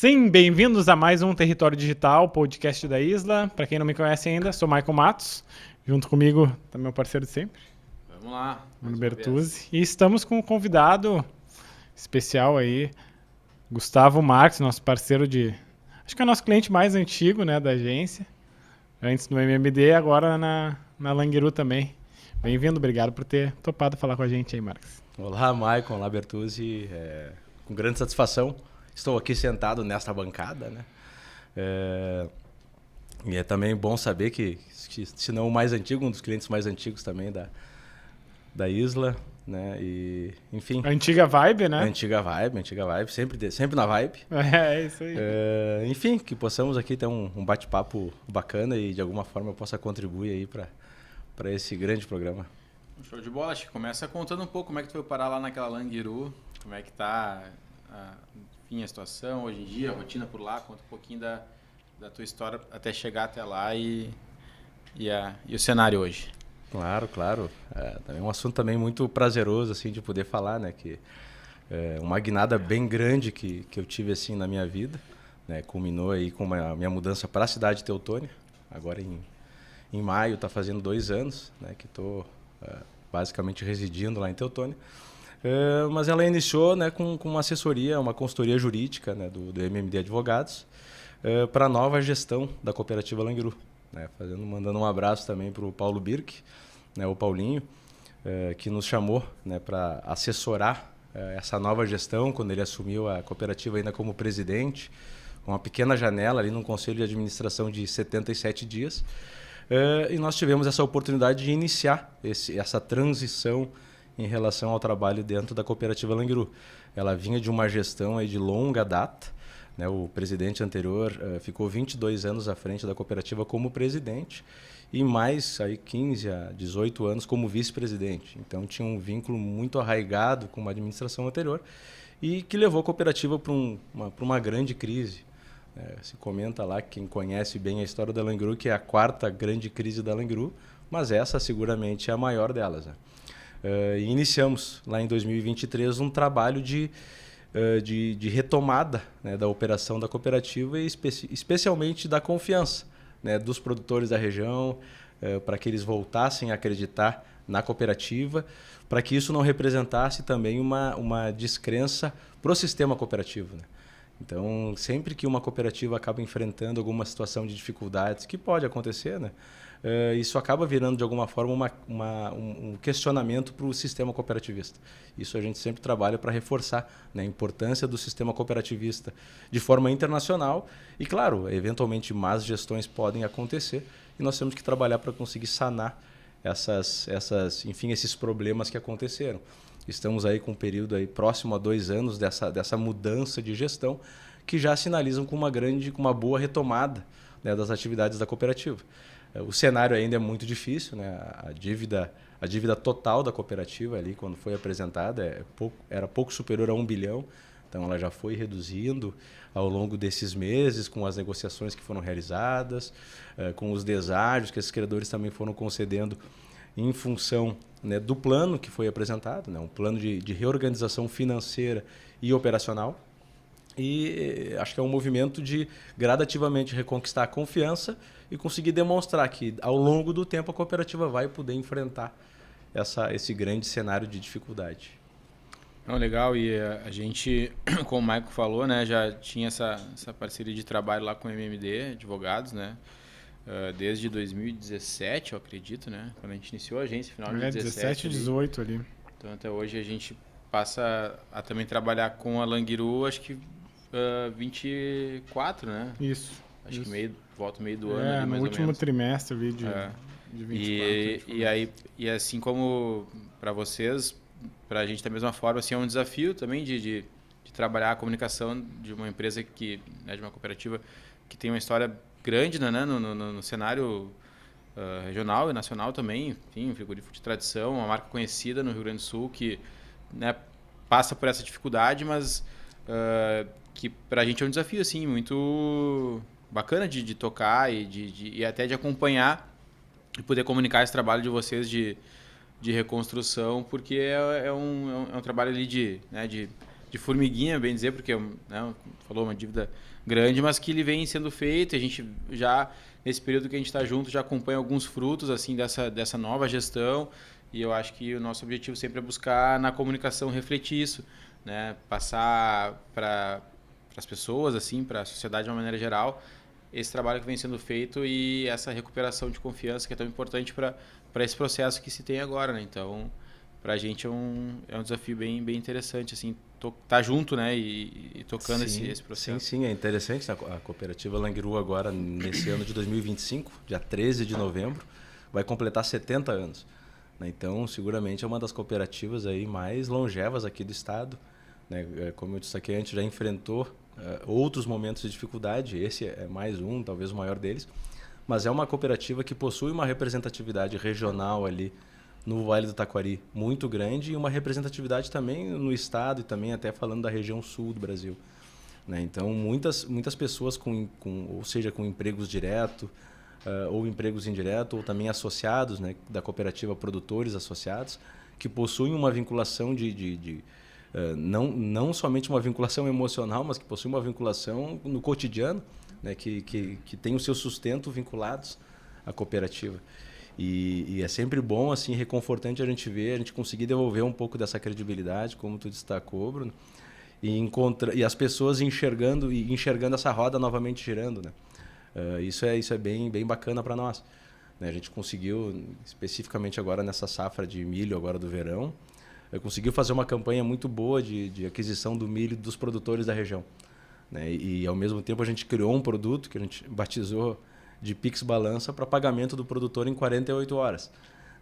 Sim, bem-vindos a mais um Território Digital, podcast da Isla. Para quem não me conhece ainda, sou Michael Matos. Junto comigo tá meu parceiro de sempre, Vamos lá, Mano mais uma Bertuzzi. vez. E estamos com um convidado especial aí, Gustavo Marques, nosso parceiro de... Acho que é o nosso cliente mais antigo, né, da agência. Antes do MMD, agora na Languiru também. Bem-vindo, obrigado por ter topado falar com a gente aí, Marques. Olá, Maicon, olá, Bertuzzi. Com grande satisfação, estou aqui sentado nesta bancada, né? E é também bom saber que, se não o mais antigo, um dos clientes mais antigos também da Isla, né? E, enfim... Antiga vibe, né? Antiga vibe, sempre na vibe. É isso aí. Enfim, que possamos aqui ter um bate-papo bacana e de alguma forma eu possa contribuir aí para esse grande programa. Show de bola, acho que começa contando um pouco como é que tu foi parar lá naquela Languiru, como é que tá enfim, a situação hoje em dia, a rotina por lá, conta um pouquinho da tua história até chegar até lá e o cenário hoje. Claro. É um assunto também muito prazeroso assim, de poder falar, né? Que é uma guinada bem grande que eu tive assim, na minha vida. Né? Culminou aí com a minha mudança para a cidade de Teutônia. Agora em maio está fazendo 2 anos, né? Que estou basicamente residindo lá em Teutônia. Mas ela iniciou, né, com uma assessoria, uma consultoria jurídica, né, do MMD Advogados para a nova gestão da cooperativa Languiru. Né, mandando um abraço também para o Paulo Birk, né, o Paulinho, que nos chamou, né, para assessorar essa nova gestão quando ele assumiu a cooperativa ainda como presidente, com uma pequena janela ali num conselho de administração de 77 dias. E nós tivemos essa oportunidade de iniciar essa transição em relação ao trabalho dentro da cooperativa Languiru. Ela vinha de uma gestão aí de longa data, né? O presidente anterior ficou 22 anos à frente da cooperativa como presidente e mais aí 15 a 18 anos como vice-presidente. Então tinha um vínculo muito arraigado com uma administração anterior e que levou a cooperativa para uma grande crise. Se comenta lá, quem conhece bem a história da Languiru, que é a 4ª grande crise da Languiru, mas essa seguramente é a maior delas. Né? E iniciamos lá em 2023 um trabalho de retomada, né, da operação da cooperativa e especialmente da confiança, né, dos produtores da região, para que eles voltassem a acreditar na cooperativa, para que isso não representasse também uma descrença para o sistema cooperativo. Né? Então, sempre que uma cooperativa acaba enfrentando alguma situação de dificuldades, que pode acontecer, né? Isso acaba virando, de alguma forma, um questionamento para o sistema cooperativista. Isso a gente sempre trabalha para reforçar, né, a importância do sistema cooperativista de forma internacional. E, claro, eventualmente más gestões podem acontecer e nós temos que trabalhar para conseguir sanar enfim, esses problemas que aconteceram. Estamos aí com um período aí próximo a 2 anos dessa mudança de gestão que já sinalizam com uma boa retomada, né, das atividades da cooperativa. O cenário ainda é muito difícil, né? A dívida total da cooperativa ali, quando foi apresentada, era pouco superior a 1 bilhão. Então ela já foi reduzindo ao longo desses meses, com as negociações que foram realizadas, com os deságios que esses credores também foram concedendo em função, né, do plano que foi apresentado, né, um plano de reorganização financeira e operacional. E acho que é um movimento de gradativamente reconquistar a confiança e conseguir demonstrar que, ao longo do tempo, a cooperativa vai poder enfrentar esse grande cenário de dificuldade. Não, legal, e a gente, como o Michael falou, né, já tinha essa parceria de trabalho lá com o MMD Advogados, né? Desde 2017, eu acredito, né? Quando a gente iniciou a agência, final de 17 e 18 ali. Então, até hoje a gente passa a também trabalhar com a Languiru, acho que 24, né? Isso. Acho que volta meio do ano ali, no mais ou último menos. trimestre ali de 24. E assim como para vocês, para a gente da mesma forma, assim, é um desafio também de trabalhar a comunicação de uma empresa né, de uma cooperativa que tem uma história grande, né, no cenário regional e nacional também, enfim, um frigorífico de tradição, uma marca conhecida no Rio Grande do Sul que, né, passa por essa dificuldade, mas que para a gente é um desafio assim, muito bacana de tocar e até de acompanhar e poder comunicar esse trabalho de vocês de reconstrução, porque é um trabalho ali de de formiguinha, bem dizer, porque né, falou uma dívida grande, mas que ele vem sendo feito. A gente já, nesse período que a gente está junto, já acompanha alguns frutos assim dessa nova gestão. E eu acho que o nosso objetivo sempre é buscar na comunicação refletir isso, né? Passar para as pessoas, assim, para a sociedade de uma maneira geral, esse trabalho que vem sendo feito e essa recuperação de confiança que é tão importante para esse processo que se tem agora, né? Então, para a gente é um desafio bem interessante, assim, tá junto, né? E tocando esse processo. Sim, é interessante. A cooperativa Langiru agora, nesse ano de 2025, dia 13 de novembro, vai completar 70 anos. Então, seguramente é uma das cooperativas aí mais longevas aqui do estado. Né? Como eu disse aqui antes, já enfrentou outros momentos de dificuldade. Esse é mais um, talvez o maior deles. Mas é uma cooperativa que possui uma representatividade regional ali no Vale do Taquari muito grande e uma representatividade também no estado e também até falando da região sul do Brasil. Né? Então, muitas pessoas ou seja, com empregos diretos, ou empregos indiretos, ou também associados, né, da cooperativa, produtores associados, que possuem uma vinculação não somente uma vinculação emocional, mas que possuem uma vinculação no cotidiano, né, que tem o seu sustento vinculados à cooperativa. E é sempre bom, assim, reconfortante a gente conseguir devolver um pouco dessa credibilidade, como tu destacou, Bruno, e as pessoas enxergando essa roda novamente girando, né? Isso é bem bacana para nós. Né? A gente conseguiu, especificamente agora nessa safra de milho agora do verão, conseguiu fazer uma campanha muito boa de aquisição do milho dos produtores da região. Né? E, ao mesmo tempo, a gente criou um produto que a gente batizou de Pix Balança para pagamento do produtor em 48 horas.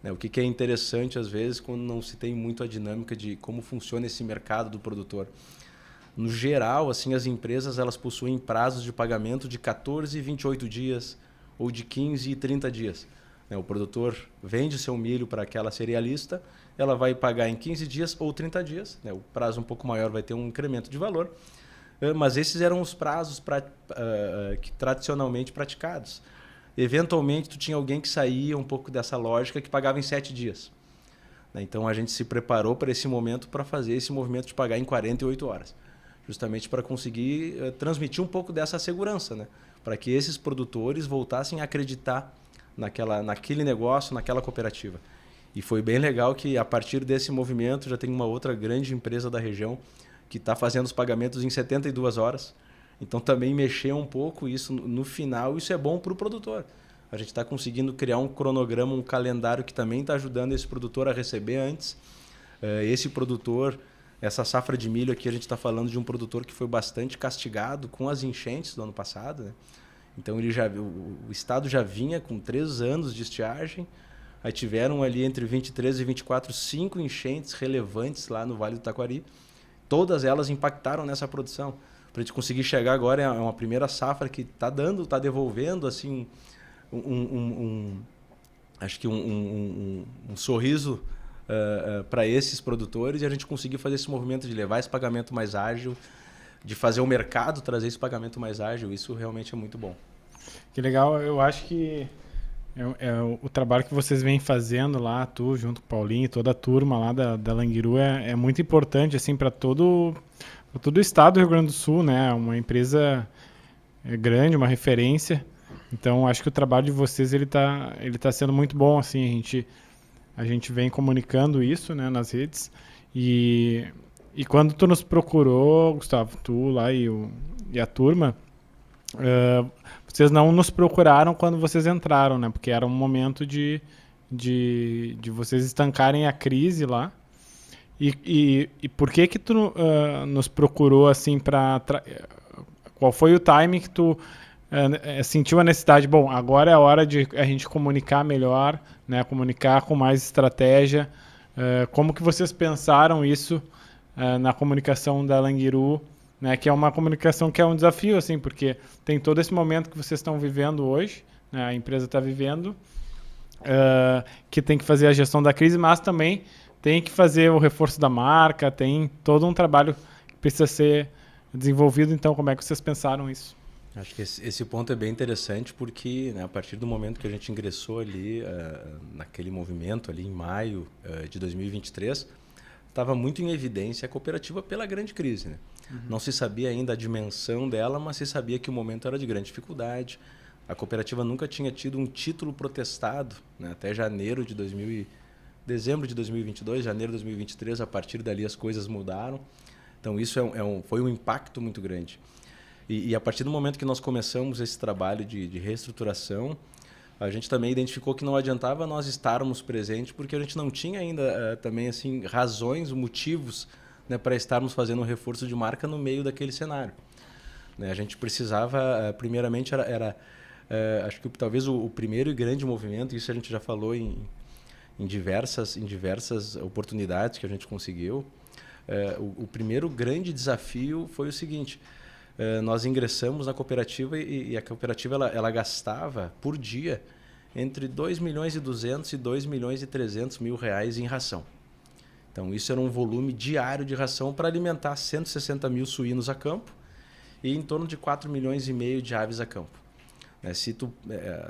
Né? O que é interessante, às vezes, quando não se tem muito a dinâmica de como funciona esse mercado do produtor. No geral, assim, as empresas elas possuem prazos de pagamento de 14 e 28 dias ou de 15 e 30 dias. O produtor vende seu milho para aquela cerealista, ela vai pagar em 15 dias ou 30 dias. O prazo um pouco maior vai ter um incremento de valor, mas esses eram os prazos tradicionalmente praticados. Eventualmente, tu tinha alguém que saía um pouco dessa lógica que pagava em 7 dias. Então, a gente se preparou para esse momento para fazer esse movimento de pagar em 48 horas. Justamente para conseguir transmitir um pouco dessa segurança, né? Para que esses produtores voltassem a acreditar naquele negócio, naquela cooperativa. E foi bem legal que, a partir desse movimento, já tem uma outra grande empresa da região que está fazendo os pagamentos em 72 horas. Então, também mexer um pouco isso no final, isso é bom para o produtor. A gente está conseguindo criar um cronograma, um calendário que também está ajudando esse produtor a receber antes. Esse produtor... Essa safra de milho aqui, a gente está falando de um produtor que foi bastante castigado com as enchentes do ano passado. Né? Então, o estado já vinha com 3 anos de estiagem. Aí tiveram ali entre 23 e 24, 5 enchentes relevantes lá no Vale do Taquari. Todas elas impactaram nessa produção. Para a gente conseguir chegar agora, é uma primeira safra que está devolvendo assim, acho que um sorriso para esses produtores, e a gente conseguir fazer esse movimento de levar esse pagamento mais ágil, de fazer o mercado trazer esse pagamento mais ágil. Isso realmente é muito bom. Que legal. Eu acho que o trabalho que vocês vêm fazendo lá, tu junto com o Paulinho e toda a turma lá da Langiru é muito importante assim, para todo o estado do Rio Grande do Sul, né? Uma empresa grande, uma referência. Então, acho que o trabalho de vocês ele tá sendo muito bom. Assim, a gente vem comunicando isso, né, nas redes. E quando tu nos procurou, Gustavo, tu lá e a turma, vocês não nos procuraram quando vocês entraram, né? Porque era um momento de vocês estancarem a crise lá. E por que tu nos procurou assim qual foi o timing que tu sentiu a necessidade? Bom, agora é a hora de a gente comunicar melhor, né? Comunicar com mais estratégia. Como que vocês pensaram isso na comunicação da Langiru, né? Que é uma comunicação que é um desafio, assim, porque tem todo esse momento que vocês estão vivendo hoje, né? A empresa está vivendo, que tem que fazer a gestão da crise, mas também tem que fazer o reforço da marca, tem todo um trabalho que precisa ser desenvolvido. Então, como é que vocês pensaram isso? Acho que esse ponto é bem interessante porque, né, a partir do momento que a gente ingressou ali naquele movimento ali em maio de 2023, estava muito em evidência a cooperativa pela grande crise, né? Não se sabia ainda a dimensão dela, mas se sabia que o momento era de grande dificuldade. A cooperativa nunca tinha tido um título protestado, né? Até dezembro de 2022, janeiro de 2023, a partir dali as coisas mudaram. Então isso foi um impacto muito grande. E a partir do momento que nós começamos esse trabalho de reestruturação, a gente também identificou que não adiantava nós estarmos presentes, porque a gente não tinha ainda também assim razões, motivos, né, para estarmos fazendo um reforço de marca no meio daquele cenário. Né? A gente precisava, primeiramente, acho que talvez o primeiro e grande movimento, isso a gente já falou em diversas oportunidades que a gente conseguiu. O primeiro grande desafio foi o seguinte: nós ingressamos na cooperativa e a cooperativa ela gastava por dia entre 2 milhões e 200 e 2 milhões e 300 mil reais em ração. Então isso era um volume diário de ração para alimentar 160 mil suínos a campo e em torno de 4 milhões e meio de aves a campo. Se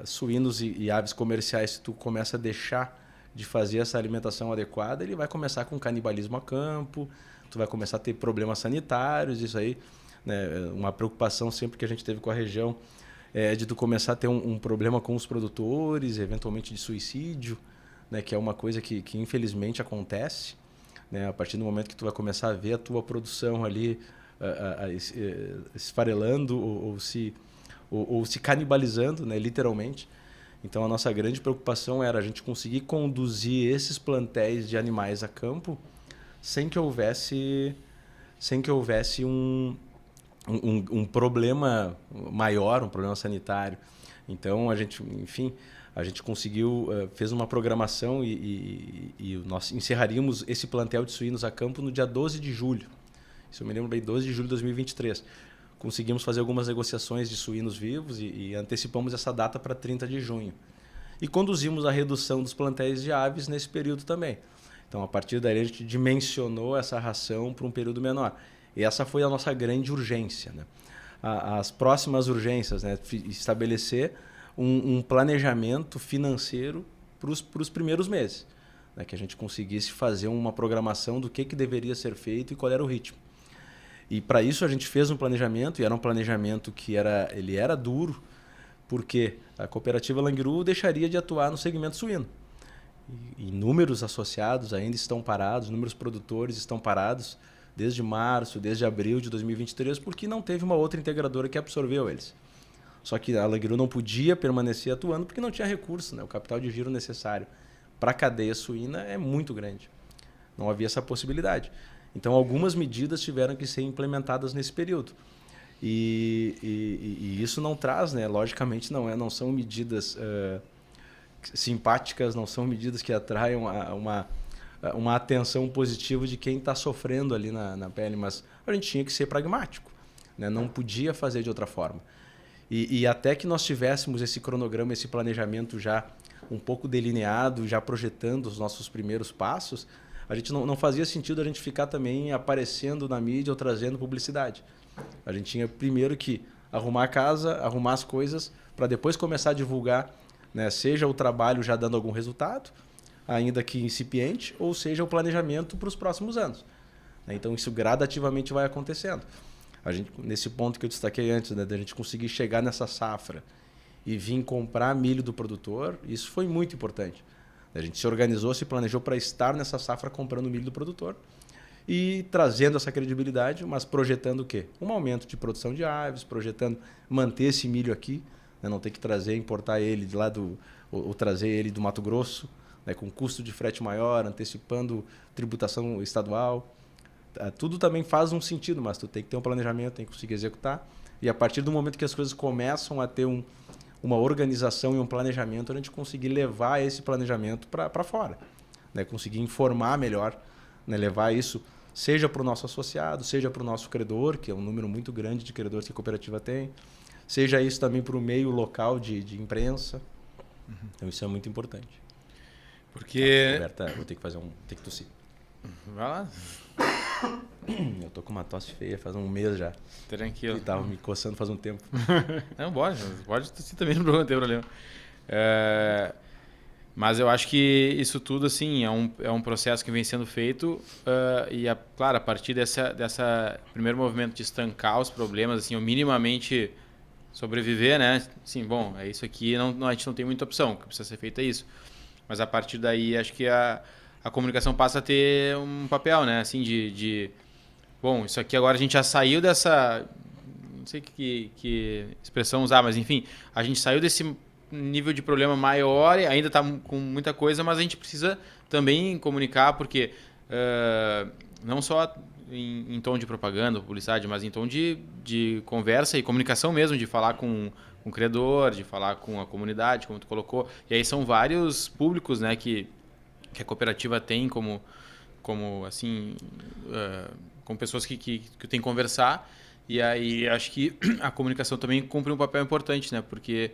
suínos e aves comerciais, se tu começa a deixar de fazer essa alimentação adequada, ele vai começar com canibalismo a campo, tu vai começar a ter problemas sanitários, isso aí, né, uma preocupação sempre que a gente teve com a região de tu começar a ter um problema com os produtores, eventualmente de suicídio, né, que é uma coisa que infelizmente acontece, né, a partir do momento que tu vai começar a ver a tua produção ali esfarelando ou se canibalizando, né, literalmente. Então a nossa grande preocupação era a gente conseguir conduzir esses plantéis de animais a campo sem que houvesse um problema maior, um problema sanitário. Então a gente conseguiu, fez uma programação e nós encerraríamos esse plantel de suínos a campo no dia 12 de julho. Isso eu me lembro bem, 12 de julho de 2023. Conseguimos fazer algumas negociações de suínos vivos e antecipamos essa data para 30 de junho. E conduzimos a redução dos plantéis de aves nesse período também. Então, a partir daí, a gente dimensionou essa ração para um período menor. E essa foi a nossa grande urgência, né? As próximas urgências, né? Estabelecer um planejamento financeiro para os primeiros meses, né? Que a gente conseguisse fazer uma programação do que deveria ser feito e qual era o ritmo. E para isso a gente fez um planejamento, e era um planejamento que ele era duro, porque a cooperativa Langiru deixaria de atuar no segmento suíno. E números associados ainda estão parados, números produtores estão parados desde março, desde abril de 2023, porque não teve uma outra integradora que absorveu eles. Só que a Langiru não podia permanecer atuando porque não tinha recurso, né? O capital de giro necessário para a cadeia suína é muito grande. Não havia essa possibilidade. Então, algumas medidas tiveram que ser implementadas nesse período. E isso não traz, né? Logicamente, não são medidas simpáticas, não são medidas que atraiam uma atenção positiva de quem está sofrendo ali na pele, mas a gente tinha que ser pragmático, né? Não podia fazer de outra forma. E até que nós tivéssemos esse cronograma, esse planejamento já um pouco delineado, já projetando os nossos primeiros passos, a gente não fazia sentido a gente ficar também aparecendo na mídia ou trazendo publicidade. A gente tinha primeiro que arrumar a casa, arrumar as coisas, para depois começar a divulgar, né? Seja o trabalho já dando algum resultado, ainda que incipiente, ou seja o planejamento para os próximos anos. Então isso gradativamente vai acontecendo. Nesse ponto que eu destaquei antes, né, da gente conseguir chegar nessa safra e vir comprar milho do produtor, isso foi muito importante. A gente se organizou, se planejou para estar nessa safra comprando milho do produtor e trazendo essa credibilidade, mas projetando o quê? Um aumento de produção de aves, projetando manter esse milho aqui, né? Não ter que importar ele de lá ou trazer ele do Mato Grosso, né? Com custo de frete maior, antecipando tributação estadual. Tudo também faz um sentido, mas tu tem que ter um planejamento, tem que conseguir executar. E a partir do momento que as coisas começam a ter uma organização e um planejamento, a gente conseguir levar esse planejamento para fora, né? Conseguir informar melhor, né? Levar isso, seja para o nosso associado, seja para o nosso credor, que é um número muito grande de credores que a cooperativa tem, seja isso também para o meio local de imprensa. Então isso é muito importante. Porque... Roberta, vou ter que ter que tossir. Vai lá. Eu tô com uma tosse feia faz um mês já. Tranquilo. E tava me coçando faz um tempo. Não, pode tossir também, não tem problema. Mas eu acho que isso tudo, assim, é um processo que vem sendo feito e, claro, a partir dessa primeiro movimento de estancar os problemas, assim, ou minimamente sobreviver, né? Assim, bom, é isso aqui, a gente não tem muita opção, o que precisa ser feito é isso. Mas a partir daí, acho que a comunicação passa a ter um papel, né? Assim, bom, isso aqui agora a gente já saiu dessa... Não sei que expressão usar, mas enfim, a gente saiu desse nível de problema maior e ainda está com muita coisa, mas a gente precisa também comunicar, porque não só em tom de propaganda, publicidade, mas em tom de conversa e comunicação mesmo, de falar com o criador, de falar com a comunidade, como tu colocou. E aí são vários públicos, né, que a cooperativa tem como assim, com pessoas que tem que conversar. E aí acho que a comunicação também cumpre um papel importante, né, porque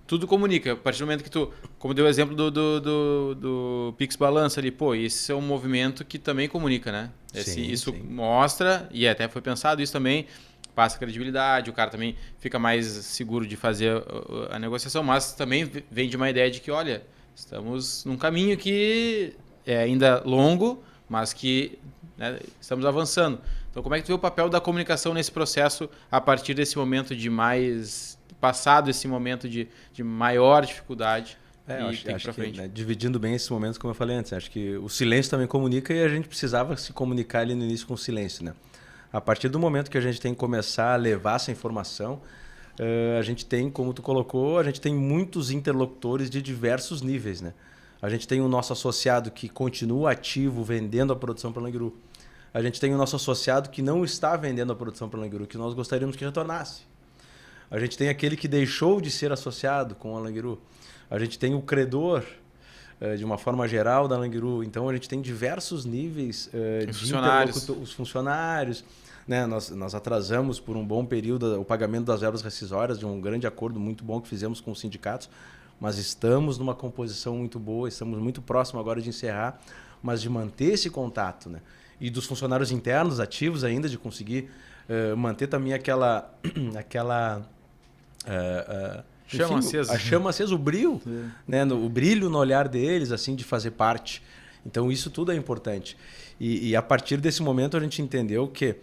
tudo comunica. A partir do momento que tu, como deu o exemplo do Pix Balança ali, pô, esse é um movimento que também comunica, né? Isso mostra, e até foi pensado isso também, passa credibilidade, o cara também fica mais seguro de fazer a negociação, mas também vem de uma ideia de que, olha, estamos num caminho que é ainda longo, mas que, né, estamos avançando. Então, como é que tu vê o papel da comunicação nesse processo a partir desse momento de passado esse momento de maior dificuldade acho que, né, dividindo bem esses momentos, como eu falei antes, acho que o silêncio também comunica e a gente precisava se comunicar ali no início com o silêncio, né? A partir do momento que a gente tem que começar a levar essa informação, a gente tem, como tu colocou, a gente tem muitos interlocutores de diversos níveis, né? A gente tem o nosso associado que continua ativo vendendo a produção para a Langiru. A gente tem o nosso associado que não está vendendo a produção para a Langiru, que nós gostaríamos que retornasse. A gente tem aquele que deixou de ser associado com a Langiru. A gente tem o credor, de uma forma geral, da Langiru. Então, a gente tem diversos níveis de interlocutores. Os funcionários. Né? Nós atrasamos por um bom período o pagamento das verbas rescisórias de um grande acordo muito bom que fizemos com os sindicatos. Mas estamos numa composição muito boa, estamos muito próximos agora de encerrar, mas de manter esse contato, né? E dos funcionários internos ativos ainda, de conseguir manter também aquela chama acesa. A chama acesa, o brilho, né? O brilho no olhar deles, assim, de fazer parte. Então, isso tudo é importante. E a partir desse momento, a gente entendeu que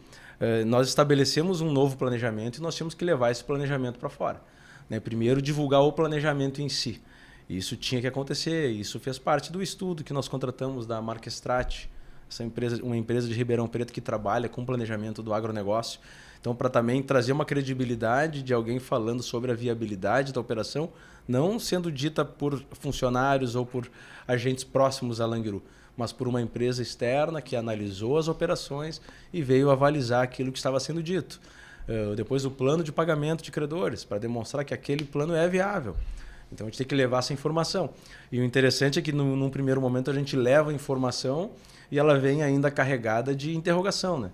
nós estabelecemos um novo planejamento e nós tínhamos que levar esse planejamento para fora. Né? Primeiro, divulgar o planejamento em si. Isso tinha que acontecer, isso fez parte do estudo que nós contratamos da Marquestrat, uma empresa de Ribeirão Preto que trabalha com planejamento do agronegócio. Então, para também trazer uma credibilidade de alguém falando sobre a viabilidade da operação, não sendo dita por funcionários ou por agentes próximos à Langiru, mas por uma empresa externa que analisou as operações e veio avalizar aquilo que estava sendo dito. Depois, o plano de pagamento de credores, para demonstrar que aquele plano é viável. Então, a gente tem que levar essa informação. E o interessante é que, num primeiro momento, a gente leva a informação e ela vem ainda carregada de interrogação, né?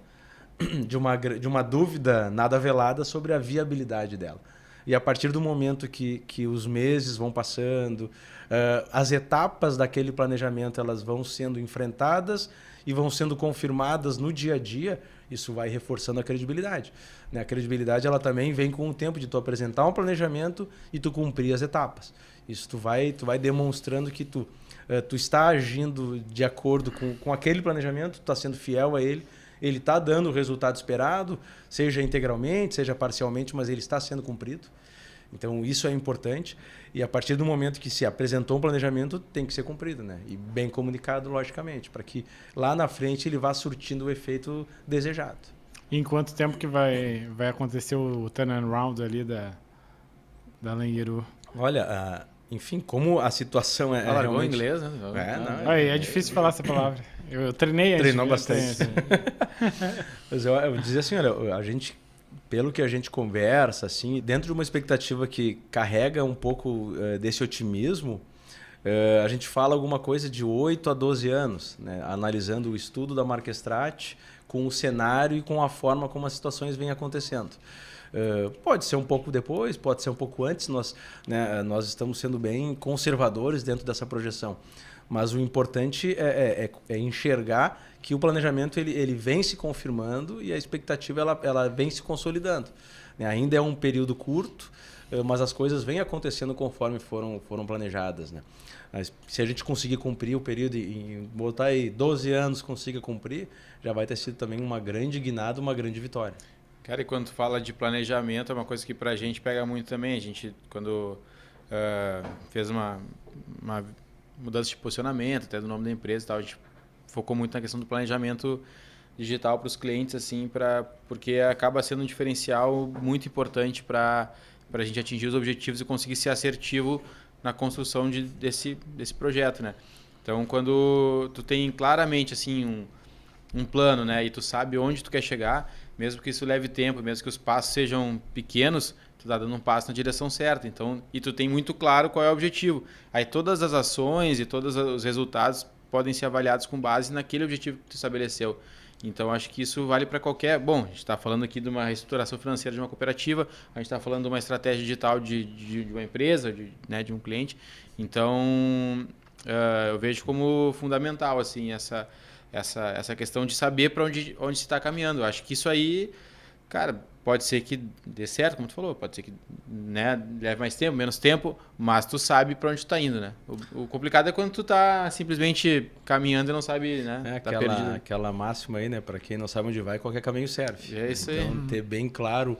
De uma dúvida nada velada sobre a viabilidade dela. E a partir do momento que os meses vão passando, as etapas daquele planejamento elas vão sendo enfrentadas e vão sendo confirmadas no dia a dia, isso vai reforçando a credibilidade. Né? A credibilidade ela também vem com o tempo de tu apresentar um planejamento e tu cumprir as etapas. Isso tu vai demonstrando que tu está agindo de acordo com aquele planejamento, tu está sendo fiel a ele, ele está dando o resultado esperado, seja integralmente, seja parcialmente, mas ele está sendo cumprido. Então, isso é importante. E a partir do momento que se apresentou um planejamento, tem que ser cumprido, né? E bem comunicado, logicamente, para que lá na frente ele vá surtindo o efeito desejado. E em quanto tempo que vai acontecer o turnaround ali da Langiru? Olha, enfim, como a situação é largou realmente... inglês, né? É difícil falar essa palavra. Eu treinei antes. Treinou bastante. Mas eu vou dizer assim, olha, a gente, pelo que a gente conversa, assim, dentro de uma expectativa que carrega um pouco desse otimismo, a gente fala alguma coisa de 8 a 12 anos, né? Analisando o estudo da Marquestrat com o cenário e com a forma como as situações vêm acontecendo. Pode ser um pouco depois, pode ser um pouco antes, nós estamos sendo bem conservadores dentro dessa projeção. Mas o importante é enxergar que o planejamento ele vem se confirmando e a expectativa ela vem se consolidando. Né? Ainda é um período curto, mas as coisas vêm acontecendo conforme foram planejadas. Né? Mas se a gente conseguir cumprir o período e botar aí 12 anos consiga cumprir, já vai ter sido também uma grande guinada, uma grande vitória. Cara, e quando tu fala de planejamento, é uma coisa que pra gente pega muito também. A gente, quando fez uma mudança de posicionamento, até do nome da empresa e tal, a gente focou muito na questão do planejamento digital para os clientes, assim, porque acaba sendo um diferencial muito importante para a gente atingir os objetivos e conseguir ser assertivo na construção desse projeto, né? Então, quando tu tem claramente assim um plano, né, e tu sabe onde tu quer chegar, mesmo que isso leve tempo, mesmo que os passos sejam pequenos, tu tá dando um passo na direção certa. Então, e tu tem muito claro qual é o objetivo. Aí todas as ações e todos os resultados podem ser avaliados com base naquele objetivo que tu estabeleceu. Então, acho que isso vale para qualquer... Bom, a gente está falando aqui de uma reestruturação financeira de uma cooperativa, a gente está falando de uma estratégia digital de uma empresa, né, de um cliente. Então, eu vejo como fundamental assim, essa questão de saber para onde se está caminhando. Eu acho que isso aí, cara, pode ser que dê certo, como tu falou, pode ser que, né, leve mais tempo, menos tempo, mas tu sabe para onde tu tá indo, né? O complicado é quando tu tá simplesmente caminhando e não sabe, né? Tá perdido. Aquela máxima aí, né? Para quem não sabe onde vai, qualquer caminho serve. É isso aí. Então, ter bem claro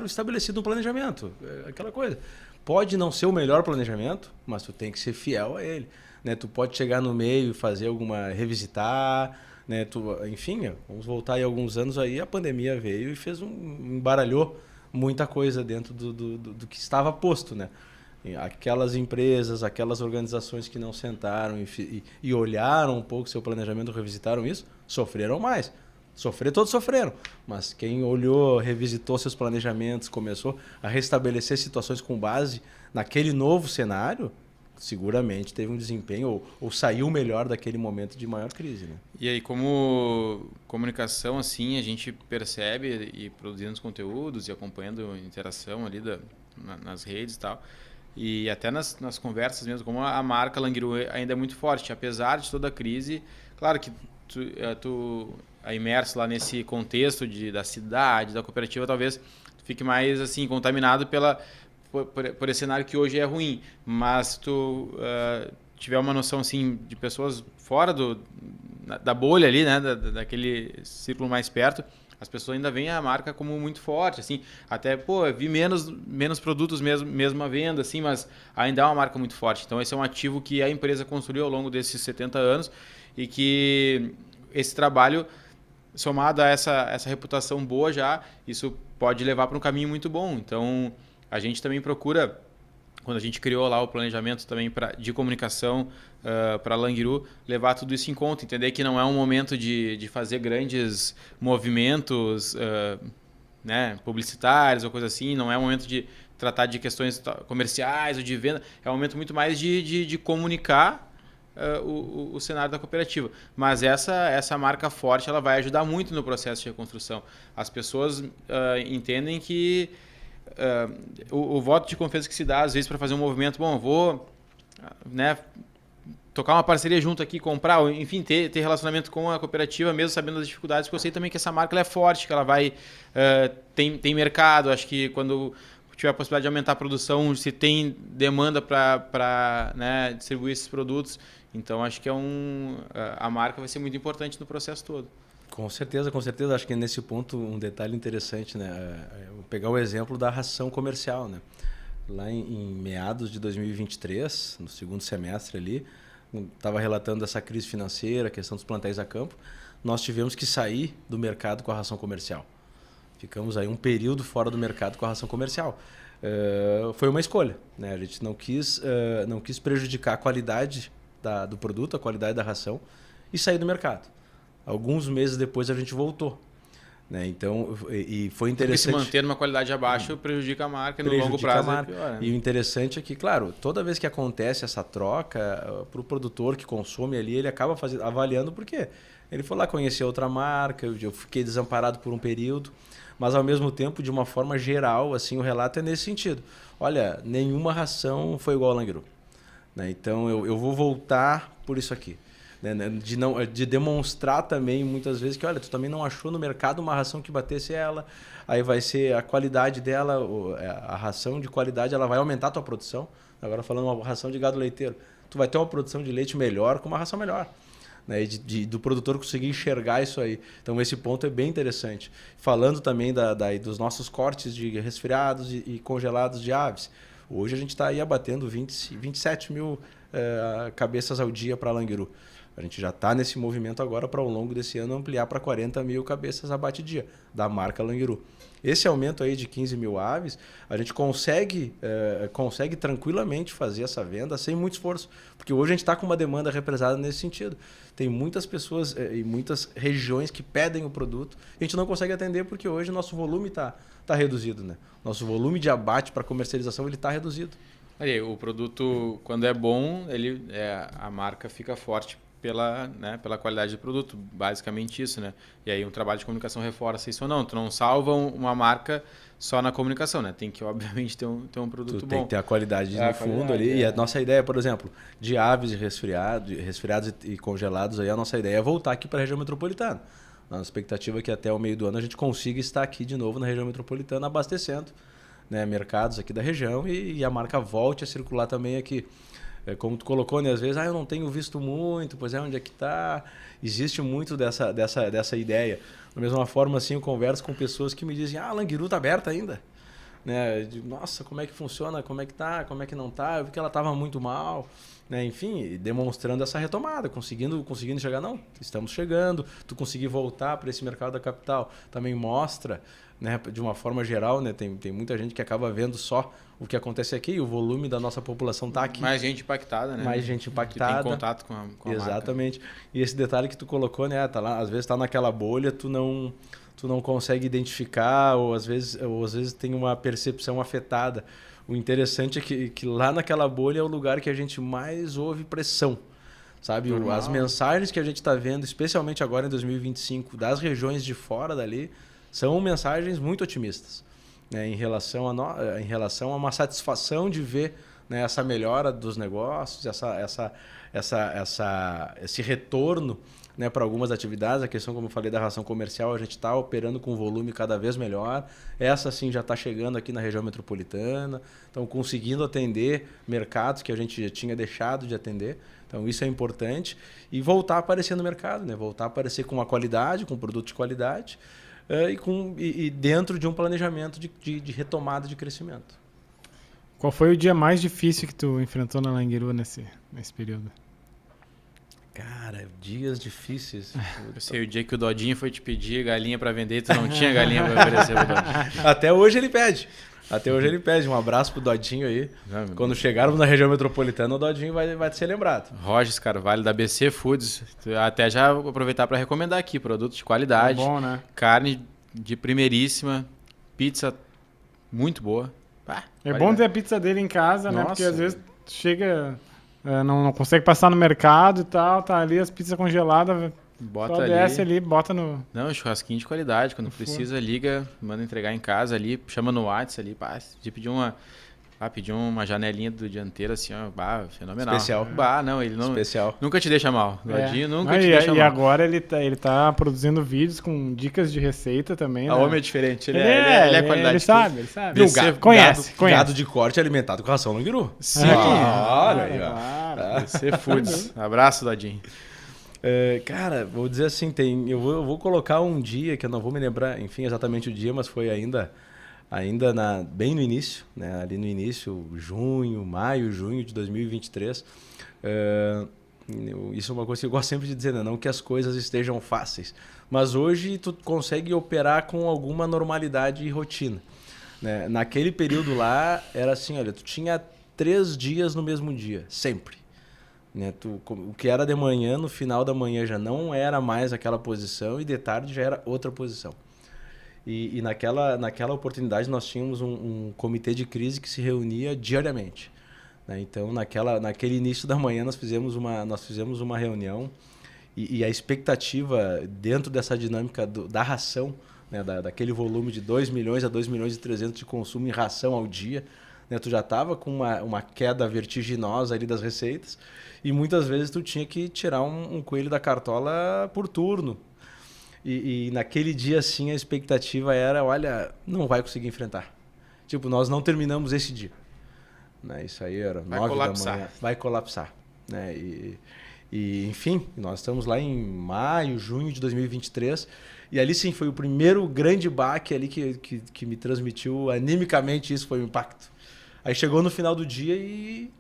estabelecido um planejamento. Aquela coisa. Pode não ser o melhor planejamento, mas tu tem que ser fiel a ele. Né? Tu pode chegar no meio e fazer revisitar, né? Enfim, vamos voltar aí alguns anos aí, a pandemia veio e embaralhou muita coisa dentro do que estava posto, né? Aquelas empresas, aquelas organizações que não sentaram e olharam um pouco seu planejamento, revisitaram isso, sofreram mais. Todos sofreram, mas quem olhou, revisitou seus planejamentos, começou a restabelecer situações com base naquele novo cenário, seguramente teve um desempenho ou saiu melhor daquele momento de maior crise, né? E aí, como comunicação, assim, a gente percebe e produzindo os conteúdos e acompanhando a interação ali nas redes e tal, e até nas conversas mesmo, como a marca Langiru ainda é muito forte, apesar de toda a crise. Claro que tu é imerso lá nesse contexto da cidade, da cooperativa, talvez tu fique mais assim contaminado por esse cenário que hoje é ruim, mas se tu tiver uma noção assim de pessoas fora da bolha ali, né, daquele círculo mais perto, as pessoas ainda veem a marca como muito forte, assim, até, vi menos produtos mesmo à venda, assim, mas ainda é uma marca muito forte. Então esse é um ativo que a empresa construiu ao longo desses 70 anos e que esse trabalho, somado a essa reputação boa já, isso pode levar para um caminho muito bom. Então a gente também procura, quando a gente criou lá o planejamento também de comunicação para a Langiru, levar tudo isso em conta, entender que não é um momento de fazer grandes movimentos né, publicitários ou coisa assim, não é um momento de tratar de questões comerciais ou de venda, é um momento muito mais de comunicar o cenário da cooperativa. Mas essa marca forte ela vai ajudar muito no processo de reconstrução. As pessoas entendem que o voto de confiança que se dá às vezes para fazer um movimento, bom, vou, né, tocar uma parceria junto aqui, comprar, enfim, ter relacionamento com a cooperativa, mesmo sabendo das dificuldades, porque eu sei também que essa marca ela é forte, que ela vai tem mercado. Acho que quando tiver a possibilidade de aumentar a produção, se tem demanda para né, distribuir esses produtos, então acho que a marca vai ser muito importante no processo todo. Com certeza, com certeza. Acho que nesse ponto um detalhe interessante, né? Vou pegar o exemplo da ração comercial, né? Lá em meados de 2023, no segundo semestre ali, estava relatando essa crise financeira, a questão dos plantéis a campo, nós tivemos que sair do mercado com a ração comercial. Ficamos aí um período fora do mercado com a ração comercial. Foi uma escolha, né? A gente não quis prejudicar a qualidade do produto, a qualidade da ração e sair do mercado. Alguns meses depois a gente voltou. Né? Então, e foi interessante... Porque se manter numa qualidade abaixo prejudica a marca, no longo prazo é pior, né? E o interessante é que, claro, toda vez que acontece essa troca, para o produtor que consome ali, ele acaba avaliando por quê. Ele foi lá conhecer outra marca, eu fiquei desamparado por um período, mas ao mesmo tempo, de uma forma geral, assim, o relato é nesse sentido. Olha, nenhuma ração foi igual ao Langiru. né? Então eu vou voltar por isso aqui. Né? De demonstrar também muitas vezes que, olha, tu também não achou no mercado uma ração que batesse ela, aí vai ser a qualidade dela, a ração de qualidade, ela vai aumentar a tua produção. Agora falando uma ração de gado leiteiro, tu vai ter uma produção de leite melhor com uma ração melhor. Né, do produtor conseguir enxergar isso aí. Então esse ponto é bem interessante. Falando também dos nossos cortes de resfriados e congelados de aves. Hoje a gente está aí abatendo 27 mil cabeças ao dia para Languiru. A gente já está nesse movimento agora para ao longo desse ano ampliar para 40 mil cabeças abate dia, da marca Languiru. Esse aumento aí de 15 mil aves, a gente consegue tranquilamente fazer essa venda sem muito esforço, porque hoje a gente está com uma demanda represada nesse sentido. Tem muitas pessoas e muitas regiões que pedem o produto, a gente não consegue atender porque hoje o nosso volume está reduzido. Né? Nosso volume de abate para comercialização está reduzido. Aí, o produto, quando é bom, a marca fica forte pela qualidade do produto, basicamente isso, né? E aí um trabalho de comunicação reforça isso ou não. Tu não salva uma marca só na comunicação, né? Tem que, obviamente, ter um produto bom. Tem que ter a qualidade no fundo ali. E a nossa ideia, por exemplo, de aves e resfriados e congelados, aí a nossa ideia é voltar aqui para a região metropolitana. A nossa expectativa é que até o meio do ano a gente consiga estar aqui de novo na região metropolitana abastecendo, né, mercados aqui da região e a marca volte a circular também aqui. Como tu colocou, né? Às vezes, eu não tenho visto muito, pois onde é que está? Existe muito dessa ideia. Da mesma forma, assim, eu converso com pessoas que me dizem, Languiru está aberta ainda. Né? Eu digo, nossa, como é que funciona? Como é que tá? Como é que não tá? Eu vi que ela estava muito mal. Né? Enfim, demonstrando essa retomada, conseguindo chegar. Não, estamos chegando. Tu conseguir voltar para esse mercado da capital também mostra, né, de uma forma geral, né, tem muita gente que acaba vendo só o que acontece aqui e o volume da nossa população está aqui. Mais gente impactada, né? Mais gente impactada. Que tem contato com a Exatamente. Marca. E esse detalhe que tu colocou, né, tá lá, às vezes está naquela bolha, tu não consegue identificar ou às vezes tem uma percepção afetada. O interessante é que lá naquela bolha é o lugar que a gente mais ouve pressão. Sabe, as mensagens que a gente está vendo, especialmente agora em 2025, das regiões de fora dali, são mensagens muito otimistas, né, em relação a uma satisfação de ver, né, essa melhora dos negócios, esse retorno, né, para algumas atividades. A questão, como eu falei, da ração comercial, a gente está operando com volume cada vez melhor. Essa sim já está chegando aqui na região metropolitana, então conseguindo atender mercados que a gente já tinha deixado de atender. Então isso é importante e voltar a aparecer no mercado, né? Voltar a aparecer com uma qualidade, com produto de qualidade e dentro de um planejamento de retomada de crescimento. Qual foi o dia mais difícil que tu enfrentou na Languiru nesse período? Cara, dias difíceis. Eu sei, o dia que o Dodinho foi te pedir galinha para vender, tu não tinha galinha para oferecer pro Dodinho. Até hoje ele pede. Um abraço pro Dodinho aí. Quando chegarmos na região metropolitana, o Dodinho vai ser lembrado. Rogers Carvalho, da BC Foods. Até já vou aproveitar para recomendar aqui, produto de qualidade. Bom, né? Carne de primeiríssima, pizza muito boa. Bom ter a pizza dele em casa, Nossa, né? Porque às vezes chega, não consegue passar no mercado e tal, tá ali as pizzas congeladas, bota só desce ali, bota no... Não, churrasquinho de qualidade. Quando precisa, liga, manda entregar em casa ali, chama no WhatsApp ali, se pedir uma janelinha do dianteiro assim, ó, fenomenal. Especial. Não, ele não... Especial. Nunca te deixa mal. Dodinho nunca te deixa mal. E agora ele tá produzindo vídeos com dicas de receita também, né? O homem é diferente, ele é qualidade. Ele sabe. Conhece. Gado de corte alimentado com ração Languiru. Sim. Olha aí, ó. Claro. BC Foods. Abraço, Dodinho. Cara, vou dizer assim, eu vou colocar um dia que eu não vou me lembrar, enfim, exatamente o dia, mas foi ainda bem no início, né? Ali no início, maio, junho de 2023. Isso é uma coisa que eu gosto sempre de dizer, né? Não que as coisas estejam fáceis, mas hoje tu consegue operar com alguma normalidade e rotina, né? Naquele período lá, era assim, olha, tu tinha 3 dias no mesmo dia, sempre. Né? O que era de manhã, no final da manhã já não era mais aquela posição e de tarde já era outra posição. E naquela oportunidade nós tínhamos um comitê de crise que se reunia diariamente. Né? Então, naquele início da manhã nós fizemos uma reunião e a expectativa dentro dessa dinâmica da ração, né? Daquele volume de 2 milhões a 2 milhões e 300 de consumo em ração ao dia, né? Tu já estava com uma queda vertiginosa ali das receitas e muitas vezes tu tinha que tirar um coelho da cartola por turno. E naquele dia, assim, a expectativa era, olha, não vai conseguir enfrentar. Tipo, nós não terminamos esse dia. Né? Isso aí era 9 da manhã. Vai colapsar. Né? Enfim, nós estamos lá em maio, junho de 2023. E ali, sim, foi o primeiro grande baque ali que me transmitiu animicamente, isso foi o impacto. Aí chegou no final do dia e